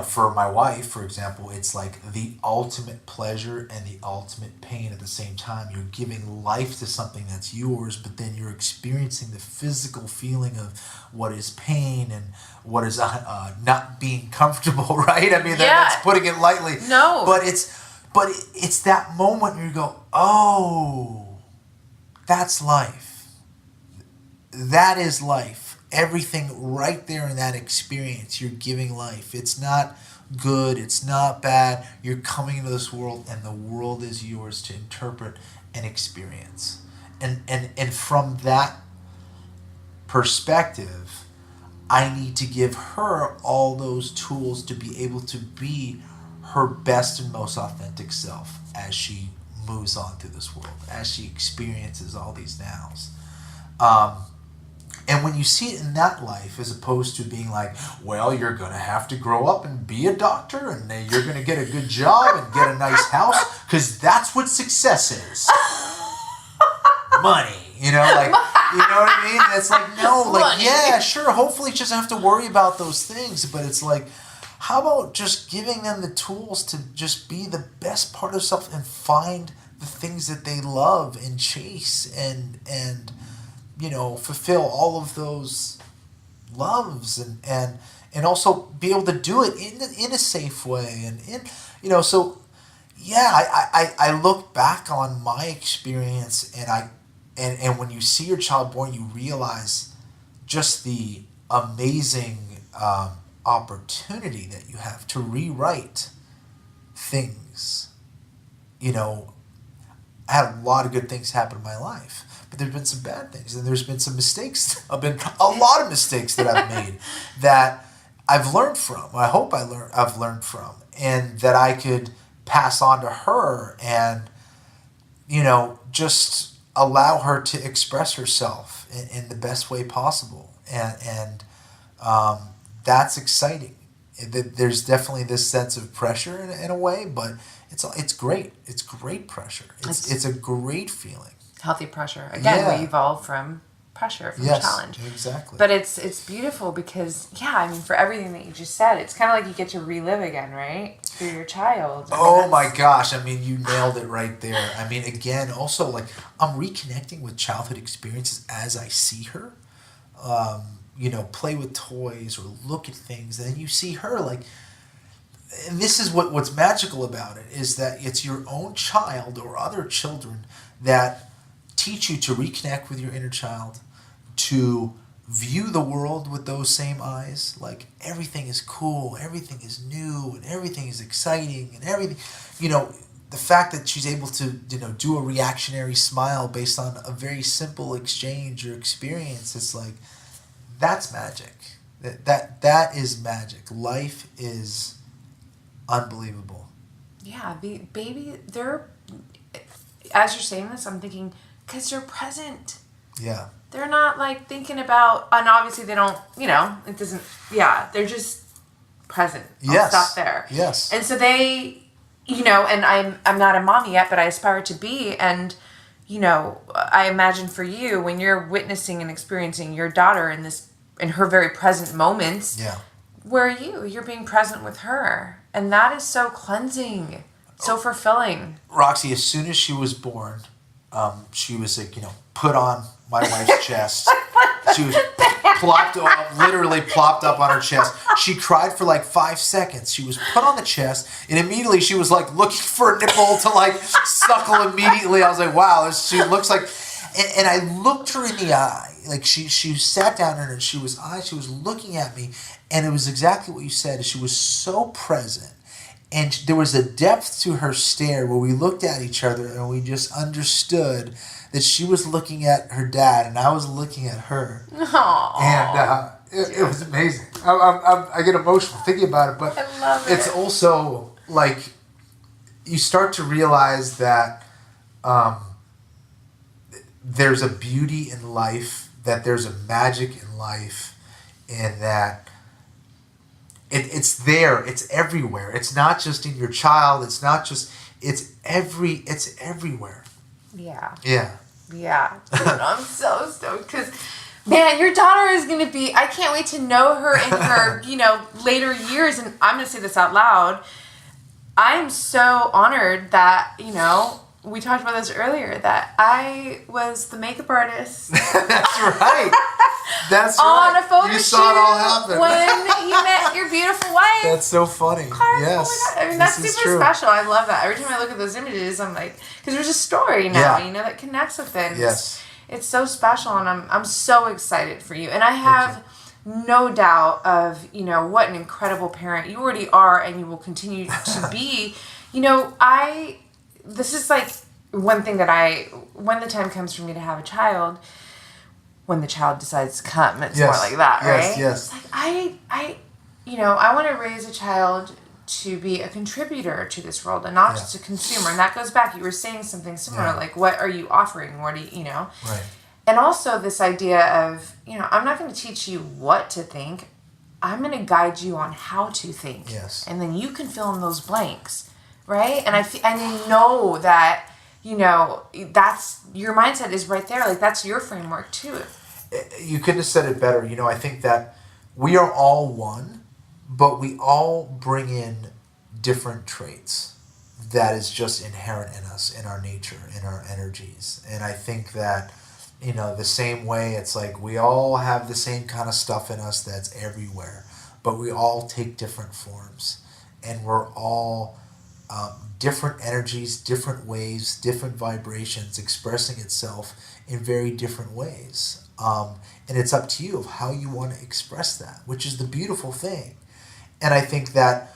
Speaker 1: for my wife, for example, it's like the ultimate pleasure and the ultimate pain at the same time. You're giving life to something that's yours, but then you're experiencing the physical feeling of what is pain and what is not being comfortable, right? I mean, that's putting it lightly.
Speaker 2: No.
Speaker 1: But it's that moment where you go, oh, that's life. That is life. Everything right there in that experience, you're giving life. It's not good, it's not bad. You're coming into this world, and the world is yours to interpret and experience. And from that perspective, I need to give her all those tools to be able to be her best and most authentic self as she moves on through this world, as she experiences all these nows. And when you see it in that life, as opposed to being like, well, you're going to have to grow up and be a doctor, and then you're going to get a good job and get a nice house, because that's what success is. Money. You know, like, you know what I mean? It's like, no, like, yeah, sure, hopefully she doesn't have to worry about those things, but it's like, how about just giving them the tools to just be the best part of self and find the things that they love and chase and you know, fulfill all of those loves and also be able to do it in a safe way and in, you know, so yeah, I look back on my experience and when you see your child born, you realize just the amazing opportunity that you have to rewrite things. You know, I had a lot of good things happen in my life, but there's been some bad things, and there's been some mistakes. I've been a lot of mistakes that I've made that I've learned from. I hope I've learned from, and that I could pass on to her, and you know, just allow her to express herself in the best way possible, and that's exciting. There's definitely this sense of pressure in a way, but it's great. It's great pressure. It's a great feeling.
Speaker 2: Healthy pressure. Again, we evolve from pressure, from challenge.
Speaker 1: Exactly.
Speaker 2: But it's beautiful because, yeah, I mean, for everything that you just said, it's kind of like you get to relive again, right? Through your child.
Speaker 1: Oh my gosh. I mean, you nailed it right there. I mean, again, also, like, I'm reconnecting with childhood experiences as I see her. You know, play with toys or look at things, and then you see her, like, and this is what's magical about it, is that it's your own child or other children that teach you to reconnect with your inner child, to view the world with those same eyes, like everything is cool, everything is new, and everything is exciting, and everything, you know, the fact that she's able to, you know, do a reactionary smile based on a very simple exchange or experience, it's like, that's magic. That is magic. Life is unbelievable.
Speaker 2: Yeah, baby, they're, as you're saying this, I'm thinking, because they're present.
Speaker 1: Yeah.
Speaker 2: They're not like thinking about, and obviously they don't, you know, it doesn't, yeah, they're just present. I'll stop there.
Speaker 1: Yes.
Speaker 2: And so they, you know, and I'm not a mommy yet, but I aspire to be, and you know, I imagine for you, when you're witnessing and experiencing your daughter in her very present moments,
Speaker 1: yeah,
Speaker 2: where are you? You're being present with her. And that is so cleansing, so fulfilling.
Speaker 1: Roxy, as soon as she was born, she was like, you know, put on my wife's chest. She was literally plopped up on her chest. She cried for like 5 seconds. She was put on the chest, and immediately she was like looking for a nipple to like suckle immediately. I was like, wow, she looks like, and I looked her in the eye. Like she sat down and she was looking at me, and it was exactly what you said. She was so present, and there was a depth to her stare where we looked at each other and we just understood that she was looking at her dad and I was looking at her.
Speaker 2: Aww.
Speaker 1: And it was amazing. I get emotional thinking about it, but
Speaker 2: I love it.
Speaker 1: It's also like you start to realize that there's a beauty in life, that there's a magic in life, and that it's there, it's everywhere. It's not just in your child, it's everywhere.
Speaker 2: Yeah.
Speaker 1: Yeah.
Speaker 2: Yeah. Dude, I'm so stoked because, man, your daughter is going to be, I can't wait to know her in her, you know, later years. And I'm going to say this out loud. I'm so honored that, you know, we talked about this earlier, that I was the makeup artist.
Speaker 1: That's right. That's
Speaker 2: on
Speaker 1: right.
Speaker 2: a photo
Speaker 1: you
Speaker 2: shoot
Speaker 1: saw it all happen.
Speaker 2: when you met your beautiful wife.
Speaker 1: That's so funny. Yes.
Speaker 2: Oh my God. I mean, that's super special. I love that. Every time I look at those images, I'm like, because there's a story now, you know, that connects with it.
Speaker 1: Yes.
Speaker 2: It's so special, and I'm so excited for you. And I have no doubt of, you know, what an incredible parent you already are, and you will continue to be. You know, this is like one thing that when the time comes for me to have a child, when the child decides to come, it's more like that, right?
Speaker 1: Yes.
Speaker 2: It's like I want to raise a child to be a contributor to this world and not just a consumer. And that goes back, you were saying something similar, like, what are you offering? What do you know?
Speaker 1: Right.
Speaker 2: And also this idea of, I'm not going to teach you what to think. I'm going to guide you on how to think.
Speaker 1: Yes.
Speaker 2: And then you can fill in those blanks, right? And I know that, that's your mindset is right there. Like, that's your framework too.
Speaker 1: You couldn't have said it better. I think that we are all one, but we all bring in different traits that is just inherent in us, in our nature, in our energies. And I think that, the same way, it's like we all have the same kind of stuff in us that's everywhere, but we all take different forms. And we're all different energies, different waves, different vibrations expressing itself in very different ways. And it's up to you of how you want to express that, which is the beautiful thing. And I think that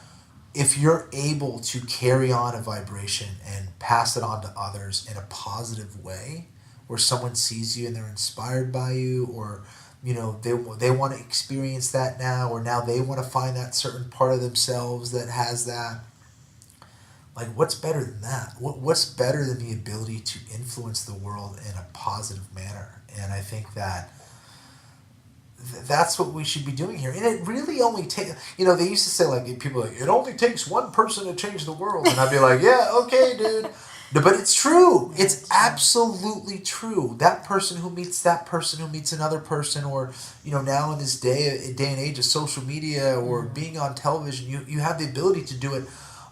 Speaker 1: if you're able to carry on a vibration and pass it on to others in a positive way, where someone sees you and they're inspired by you, or they want to experience that now, or now they want to find that certain part of themselves that has that. Like, what's better than that? What's better than the ability to influence the world in a positive manner? And I think that that's what we should be doing here. And it really only takes, they used to say, like, people are like, it only takes one person to change the world. And I'd be like, yeah, okay, dude. But it's true. It's absolutely true. That person who meets that person who meets another person, or, now in this day and age of social media or being on television, you have the ability to do it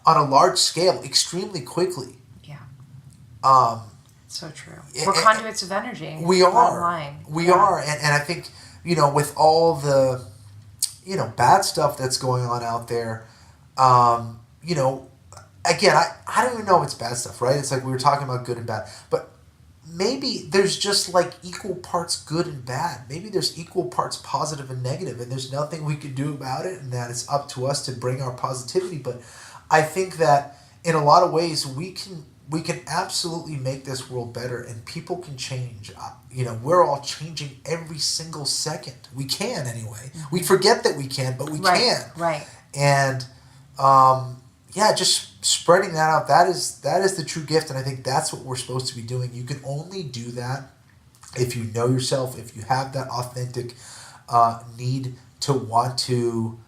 Speaker 1: on a large scale extremely quickly.
Speaker 2: Yeah. So true. We're conduits of energy.
Speaker 1: We are. We are. And I think, with all the, bad stuff that's going on out there, again, I don't even know if it's bad stuff, right? It's like we were talking about good and bad. But maybe there's just like equal parts good and bad. Maybe there's equal parts positive and negative, and there's nothing we can do about it, and that it's up to us to bring our positivity. But I think that in a lot of ways we can absolutely make this world better, and people can change. We're all changing every single second. We can anyway. We forget that we can, but we can.
Speaker 2: Right.
Speaker 1: And just spreading that out, that is the true gift, and I think that's what we're supposed to be doing. You can only do that if you know yourself, if you have that authentic need to want to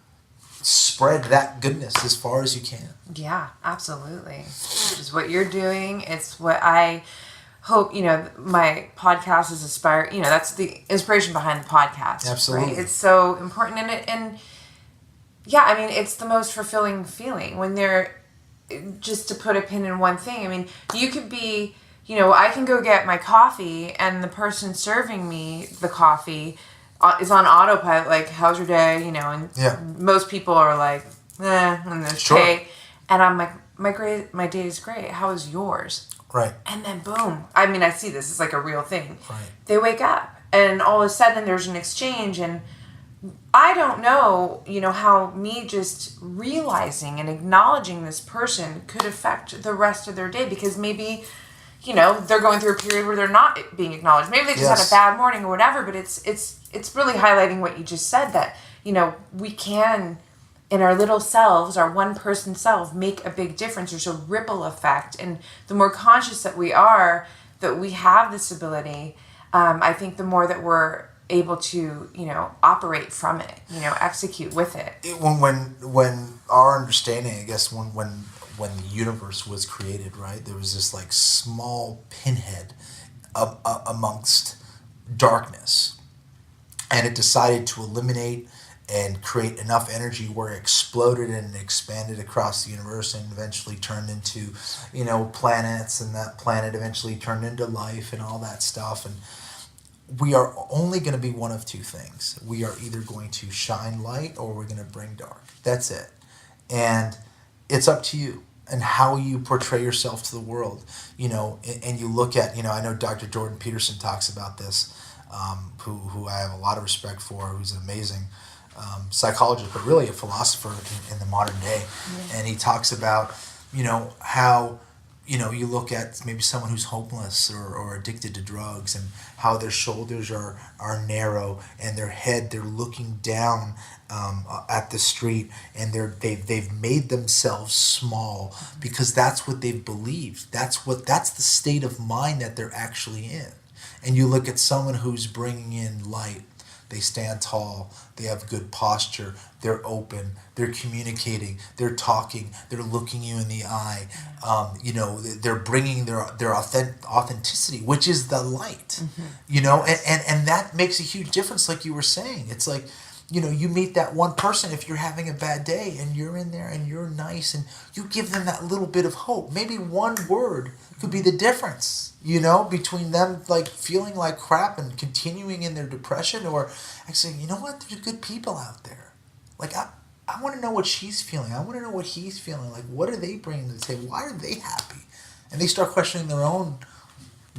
Speaker 1: spread that goodness as far as you can.
Speaker 2: Yeah, absolutely. Which is what you're doing. It's what I hope, my podcast is aspire, that's the inspiration behind the podcast.
Speaker 1: Absolutely.
Speaker 2: Right? It's so important in it. And yeah, I mean, it's the most fulfilling feeling when they're, just to put a pin in one thing. I mean, you could be, I can go get my coffee and the person serving me the coffee is on autopilot, like, how's your day? And most people are like, and they're okay. And I'm like, my day is great. How is yours?
Speaker 1: Right.
Speaker 2: And then boom. I mean, I see this. It's like a real thing.
Speaker 1: Right.
Speaker 2: They wake up and all of a sudden there's an exchange, and I don't know, how me just realizing and acknowledging this person could affect the rest of their day, because maybe, they're going through a period where they're not being acknowledged. Maybe they just had a bad morning or whatever, but it's really highlighting what you just said, that, we can, in our little selves, our one person self, make a big difference. There's a ripple effect. And the more conscious that we are, that we have this ability, I think the more that we're able to, operate from it, execute with it.
Speaker 1: When our understanding, I guess, when the universe was created, right, there was this like small pinhead amongst darkness, and it decided to eliminate and create enough energy where it exploded and expanded across the universe, and eventually turned into, planets, and that planet eventually turned into life and all that stuff. And we are only going to be one of two things. We are either going to shine light, or we're going to bring dark. That's it. And it's up to you and how you portray yourself to the world. And you look at, I know Dr. Jordan Peterson talks about this, who I have a lot of respect for, who's an amazing psychologist, but really a philosopher in the modern day. Yeah. And he talks about, how, you look at maybe someone who's homeless or addicted to drugs, and how their shoulders are narrow, and their head, they're looking down at the street, and they've made themselves small because that's what they've believed. That's the state of mind that they're actually in. and you look at someone who's bringing in light. They stand tall, they have good posture, they're open, they're communicating, they're talking, they're looking you in the eye. They're bringing their authenticity, which is the light. And that makes a huge difference, like you were saying. It's like, you meet that one person if you're having a bad day and you're in there and you're nice and you give them that little bit of hope. Maybe one word could be the difference, between them like feeling like crap and continuing in their depression, or actually, you know what, there's good people out there. Like, I want to know what she's feeling. I want to know what he's feeling. Like, what are they bringing to the table? Why are they happy? And they start questioning their own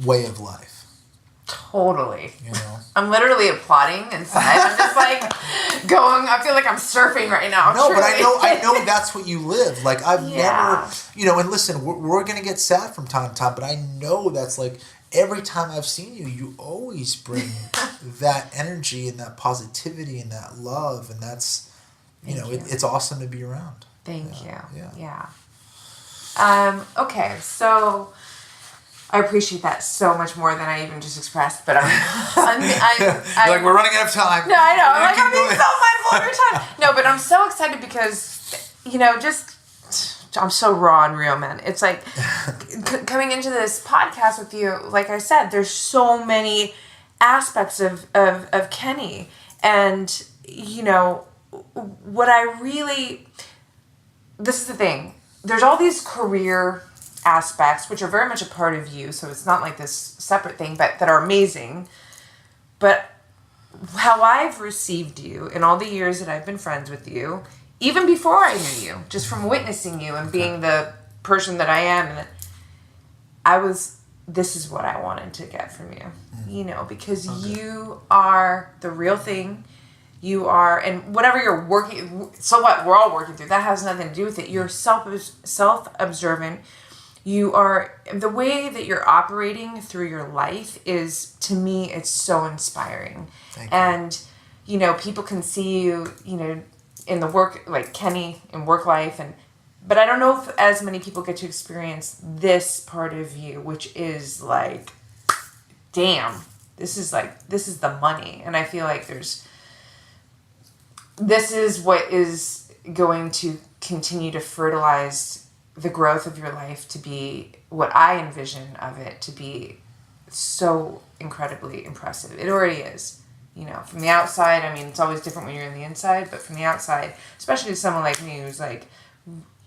Speaker 1: way of life.
Speaker 2: Totally. I'm literally applauding inside. I'm just like going, I feel like I'm surfing right now.
Speaker 1: No,
Speaker 2: truly.
Speaker 1: but I know that's what you live. Like, I've never, and listen, we're going to get sad from time to time, but I know that's like every time I've seen you, you always bring that energy and that positivity and that love. And that's, it's awesome to be around.
Speaker 2: Thank you.
Speaker 1: Yeah.
Speaker 2: Okay, so I appreciate that so much more than I even just expressed, but I'm
Speaker 1: like, we're running out of time.
Speaker 2: No, I know. I'm being so mindful of your time. No, but I'm so excited because, I'm so raw and real, man. It's like coming into this podcast with you, like I said, there's so many aspects of Kenny. And, what I really, this is the thing. There's all these career aspects, which are very much a part of you, so it's not like this separate thing, but that are amazing. But how I've received you in all the years that I've been friends with you, even before I knew you, just from witnessing you and being the person that I am, this is what I wanted to get from you, because you are the real thing. You are, and whatever you're working, so what, we're all working through, that has nothing to do with it. You're self-observant. You are, the way that you're operating through your life is, to me, it's so inspiring.
Speaker 1: Thank you.
Speaker 2: And, people can see you, in the work, like Kenny, in work life, but I don't know if as many people get to experience this part of you, which is like, damn, this is the money. And I feel like this is what is going to continue to fertilize the growth of your life to be what I envision of it to be so incredibly impressive. It already is. From the outside, I mean, it's always different when you're in the inside, but from the outside, especially someone like me who's like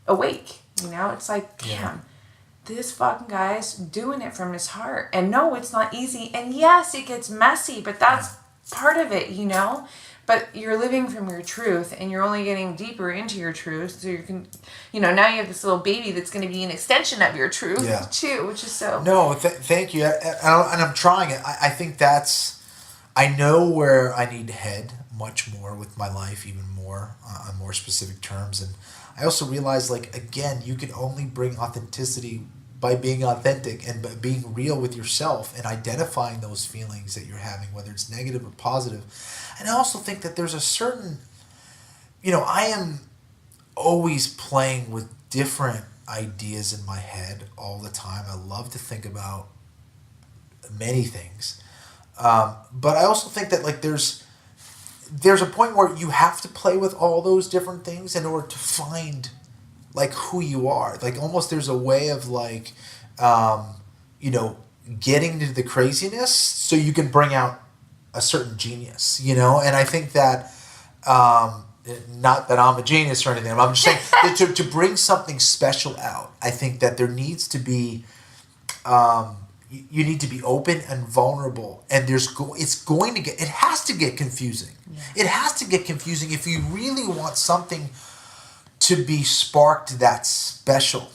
Speaker 2: awake, it's like, damn, this fucking guy's doing it from his heart. And no, it's not easy. And yes, it gets messy, but that's part of it, But you're living from your truth, and you're only getting deeper into your truth. So you can, now you have this little baby that's going to be an extension of your truth too, which is so.
Speaker 1: No, thank you, and I'm trying it. I think I know where I need to head much more with my life, even more on more specific terms, and I also realize, like, again, you can only bring authenticity by being authentic and by being real with yourself and identifying those feelings that you're having, whether it's negative or positive. And I also think that there's a certain, I am always playing with different ideas in my head all the time. I love to think about many things. But I also think that, like, there's a point where you have to play with all those different things in order to find, like, who you are. Like, almost there's a way of, like, getting to the craziness so you can bring out a certain genius, And I think that, not that I'm a genius or anything, I'm just saying that to bring something special out, I think that there needs to be, you need to be open and vulnerable, and it has to get confusing. Yeah. It has to get confusing if you really want something to be sparked that's special.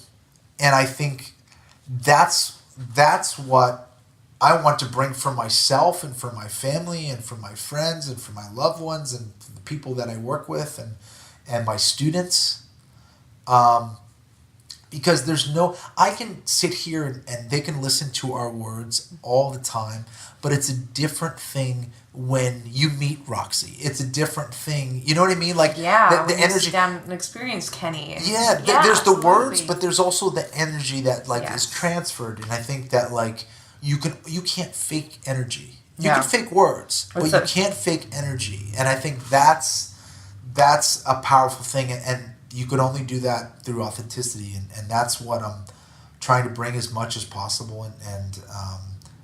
Speaker 1: And I think that's what I want to bring for myself and for my family and for my friends and for my loved ones and the people that I work with and my students. Because I can sit here and they can listen to our words all the time, but it's a different thing when you meet Roxy. It's a different thing. You know what I mean? Like, the energy.
Speaker 2: Sit down and experience Kenny.
Speaker 1: There's the words, but there's also the energy that is transferred. And I think that, like, you can't fake energy. You
Speaker 2: Yeah.
Speaker 1: can fake words, but you can't fake energy. And I think that's a powerful thing, and you could only do that through authenticity, and that's what I'm trying to bring as much as possible, and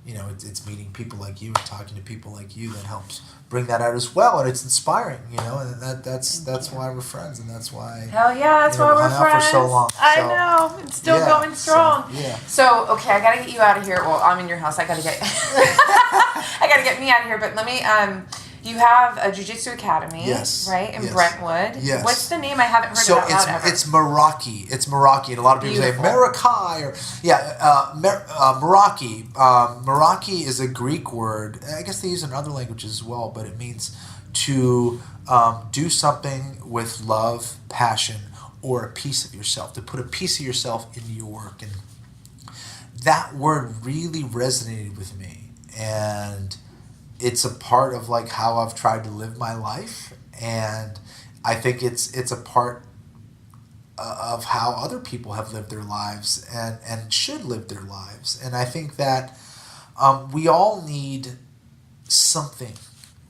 Speaker 1: you know, it's meeting people like you and talking to people like you that helps bring that out as well, and it's inspiring, you know, and that's why we're friends, and that's why.
Speaker 2: Hell yeah, that's why we're friends.
Speaker 1: For so long.
Speaker 2: I know, it's still going strong. So okay, I gotta get you out of here. Well, I'm in your house. I gotta get me out of here. But let me. You have a JiuJitsu Academy, right, in Brentwood. Yes. What's the name? I haven't heard it out loud ever.
Speaker 1: It's Meraki. It's Meraki, and a lot of people say Meraki or Meraki. Meraki is a Greek word. I guess they use it in other languages as well, but it means to do something with love, passion, or a piece of yourself. To put a piece of yourself into your work, and that word really resonated with me, and it's a part of like how I've tried to live my life, and I think it's a part of how other people have lived their lives and should live their lives. And I think that we all need something.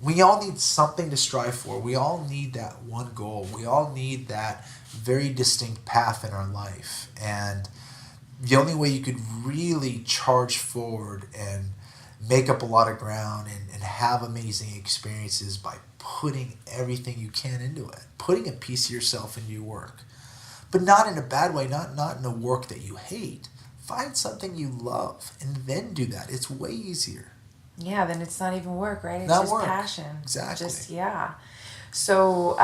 Speaker 1: We all need something to strive for. We all need that one goal. We all need that very distinct path in our life. And the only way you could really charge forward and make up a lot of ground and have amazing experiences by putting everything you can into it, putting a piece of yourself into your work, but not in a bad way, not in a work that you hate. Find something you love and then do that. It's way easier.
Speaker 2: Yeah, then it's not even work, right? It's
Speaker 1: not
Speaker 2: just
Speaker 1: work.
Speaker 2: Passion.
Speaker 1: Exactly.
Speaker 2: So,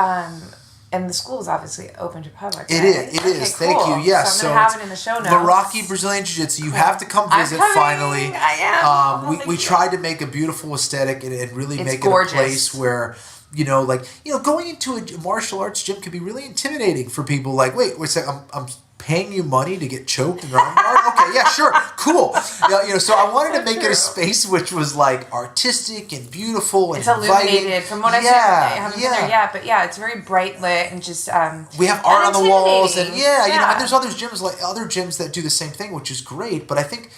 Speaker 2: and the school is obviously open to public.
Speaker 1: It
Speaker 2: right?
Speaker 1: is. Cool. Thank you. Yes.
Speaker 2: So I'm going to have it in the show notes.
Speaker 1: Meraki Brazilian JiuJitsu. You have to come visit. Finally,
Speaker 2: I am.
Speaker 1: We tried to make a beautiful aesthetic and really make
Speaker 2: gorgeous.
Speaker 1: It a place where, going into a martial arts gym can be really intimidating for people. Like, wait a second, I'm paying you money to get choked in your arm guard? Okay, yeah, sure, cool. So I wanted to make it a space which was like artistic and beautiful and inviting.
Speaker 2: Illuminated. From what I've seen, I haven't been there yet, but yeah, it's very bright lit and just.
Speaker 1: We have art on the walls, and and there's other gyms that do the same thing, which is great. But I think,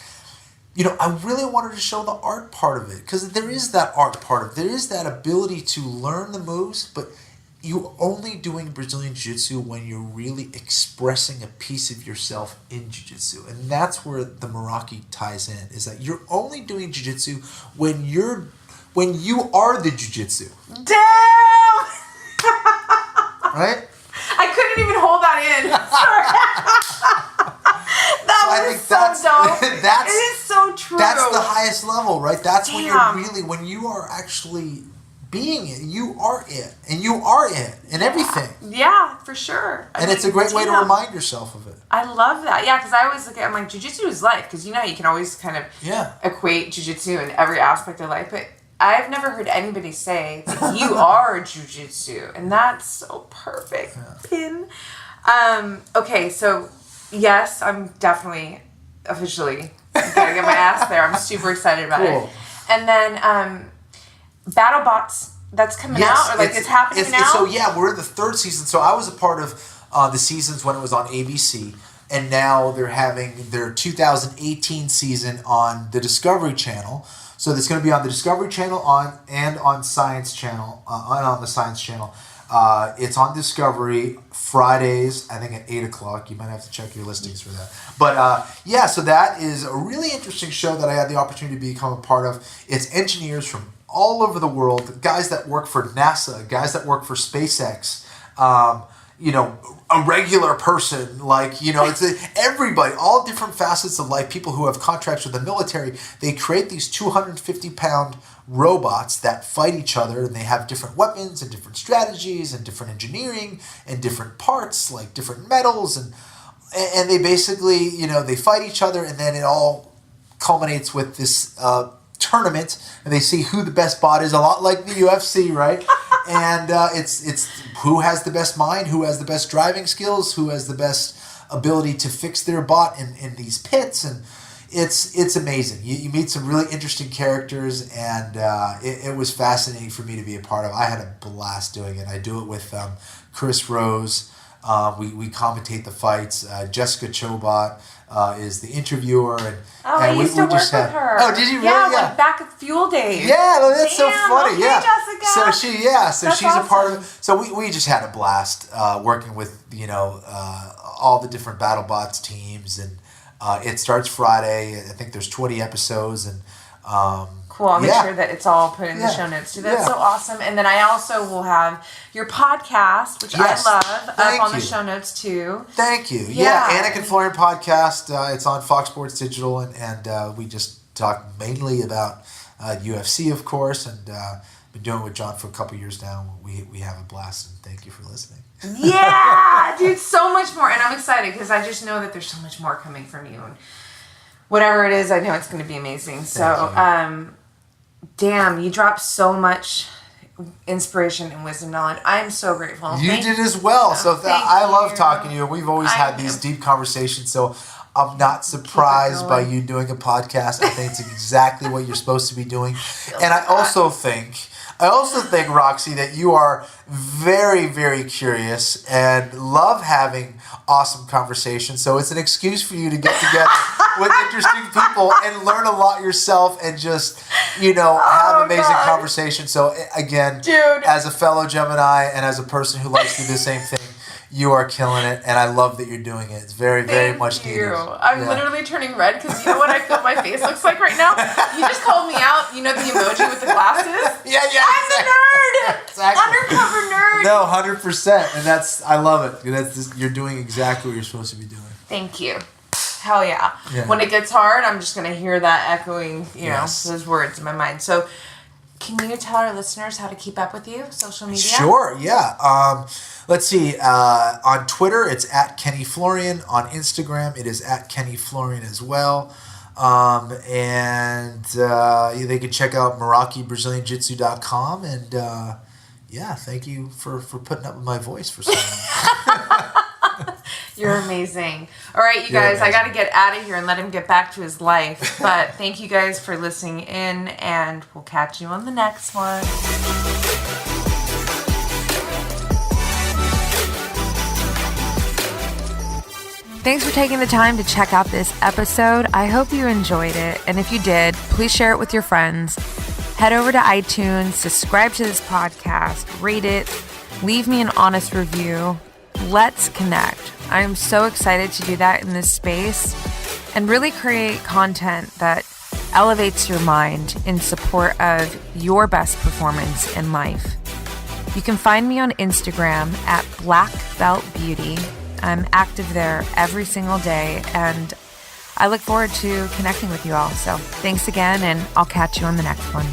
Speaker 1: I really wanted to show the art part of it, because there is that art part of it. There is that ability to learn the moves, but you're only doing Brazilian Jiu-Jitsu when you're really expressing a piece of yourself in Jiu-Jitsu. And that's where the Meraki ties in, is that you're only doing Jiu-Jitsu when you are the Jiu-Jitsu.
Speaker 2: Damn!
Speaker 1: Right?
Speaker 2: I couldn't even hold that in. That's dope. It is so true.
Speaker 1: That's the highest level, right? That's when you're really, when you are actually being it, you are it, and you are it, and everything.
Speaker 2: Yeah, for sure.
Speaker 1: And it's a great way to remind yourself of it.
Speaker 2: I love that. Yeah, because I always look at, I'm like, jiu-jitsu is life, because you can always kind of equate jiu-jitsu in every aspect of life, but I've never heard anybody say that you are jiu-jitsu, and that's so perfect. Pin. Okay, so yes, I'm definitely officially gonna get my ass there. I'm super excited about it. And then BattleBots, that's coming out, or it's happening now?
Speaker 1: So we're in the third season. So I was a part of the seasons when it was on ABC, and now they're having their 2018 season on the Discovery Channel. So it's going to be on the Discovery Channel on Science Channel, on the Science Channel. It's on Discovery Fridays, I think at 8 o'clock. You might have to check your listings for that. But so that is a really interesting show that I had the opportunity to become a part of. It's engineers from all over the world, guys that work for NASA, guys that work for SpaceX, a regular person, it's everybody, all different facets of life, people who have contracts with the military. They create these 250-pound robots that fight each other, and they have different weapons and different strategies and different engineering and different parts, like different metals, and they basically, they fight each other, and then it all culminates with this tournament, and they see who the best bot is, a lot like the UFC, right? And it's who has the best mind, who has the best driving skills, who has the best ability to fix their bot in these pits, and it's amazing. You meet some really interesting characters, and it was fascinating for me to be a part of. I had a blast doing it. I do it with Chris Rose, We commentate the fights. Jessica Chobot is the interviewer, and
Speaker 2: I used to work with her.
Speaker 1: Oh, did you really?
Speaker 2: Yeah, like back at Fuel Days.
Speaker 1: Yeah, well, that's so funny.
Speaker 2: Okay,
Speaker 1: yeah,
Speaker 2: Jessica.
Speaker 1: So
Speaker 2: That's
Speaker 1: she's a part
Speaker 2: awesome.
Speaker 1: of. So we just had a blast working with all the different BattleBots teams, and it starts Friday. I think there's 20 episodes, and
Speaker 2: cool. I'll make sure that it's all put in the show notes too. That's so awesome. And then I also will have your podcast, which I love, up on the show notes too.
Speaker 1: Thank you. Yeah, Anik and Florian podcast. It's on Fox Sports Digital, and we just talk mainly about UFC, of course, and been doing it with John for a couple years now. We have a blast, and thank you for listening.
Speaker 2: Yeah, dude, so much more. And I'm excited because I just know that there's so much more coming from you. And whatever it is, I know it's going to be amazing. So, damn, you dropped so much inspiration and wisdom knowledge. I'm so grateful.
Speaker 1: You did as well. So I love talking to you. We've always had these deep conversations. So I'm not surprised by you doing a podcast. I think it's exactly what you're supposed to be doing. And I also think, Roxy, that you are very, very curious and love having awesome conversations. So it's an excuse for you to get together with interesting people and learn a lot yourself and just, have amazing conversations. So again, dude, as a fellow Gemini and as a person who likes to do the same thing, you are killing it, and I love that you're doing it. It's very, very much needed.
Speaker 2: I'm literally turning red because you know what I feel my face looks like right now? You just called me out. You know the emoji with the glasses?
Speaker 1: Yeah.
Speaker 2: I'm the nerd!
Speaker 1: Exactly.
Speaker 2: Undercover nerd!
Speaker 1: No, 100%. And I love it. You're doing exactly what you're supposed to be doing.
Speaker 2: Thank you. Hell yeah. When it gets hard, I'm just going to hear that echoing, those words in my mind. So, can you tell our listeners how to keep up with you, social media?
Speaker 1: Sure, yeah. Let's see. On Twitter, it's at Kenny Florian. On Instagram, it is at Kenny Florian as well. And they can check out Meraki Brazilian JitJitsu.com. And thank you for putting up with my voice for so long.
Speaker 2: You're amazing. All right, you guys, I got to get out of here and let him get back to his life. But thank you guys for listening in, and we'll catch you on the next one. Thanks for taking the time to check out this episode. I hope you enjoyed it. And if you did, please share it with your friends. Head over to iTunes, subscribe to this podcast, rate it, leave me an honest review. Let's connect. I am so excited to do that in this space and really create content that elevates your mind in support of your best performance in life. You can find me on Instagram at blackbeltbeauty. I'm active there every single day, and I look forward to connecting with you all. So thanks again, and I'll catch you on the next one.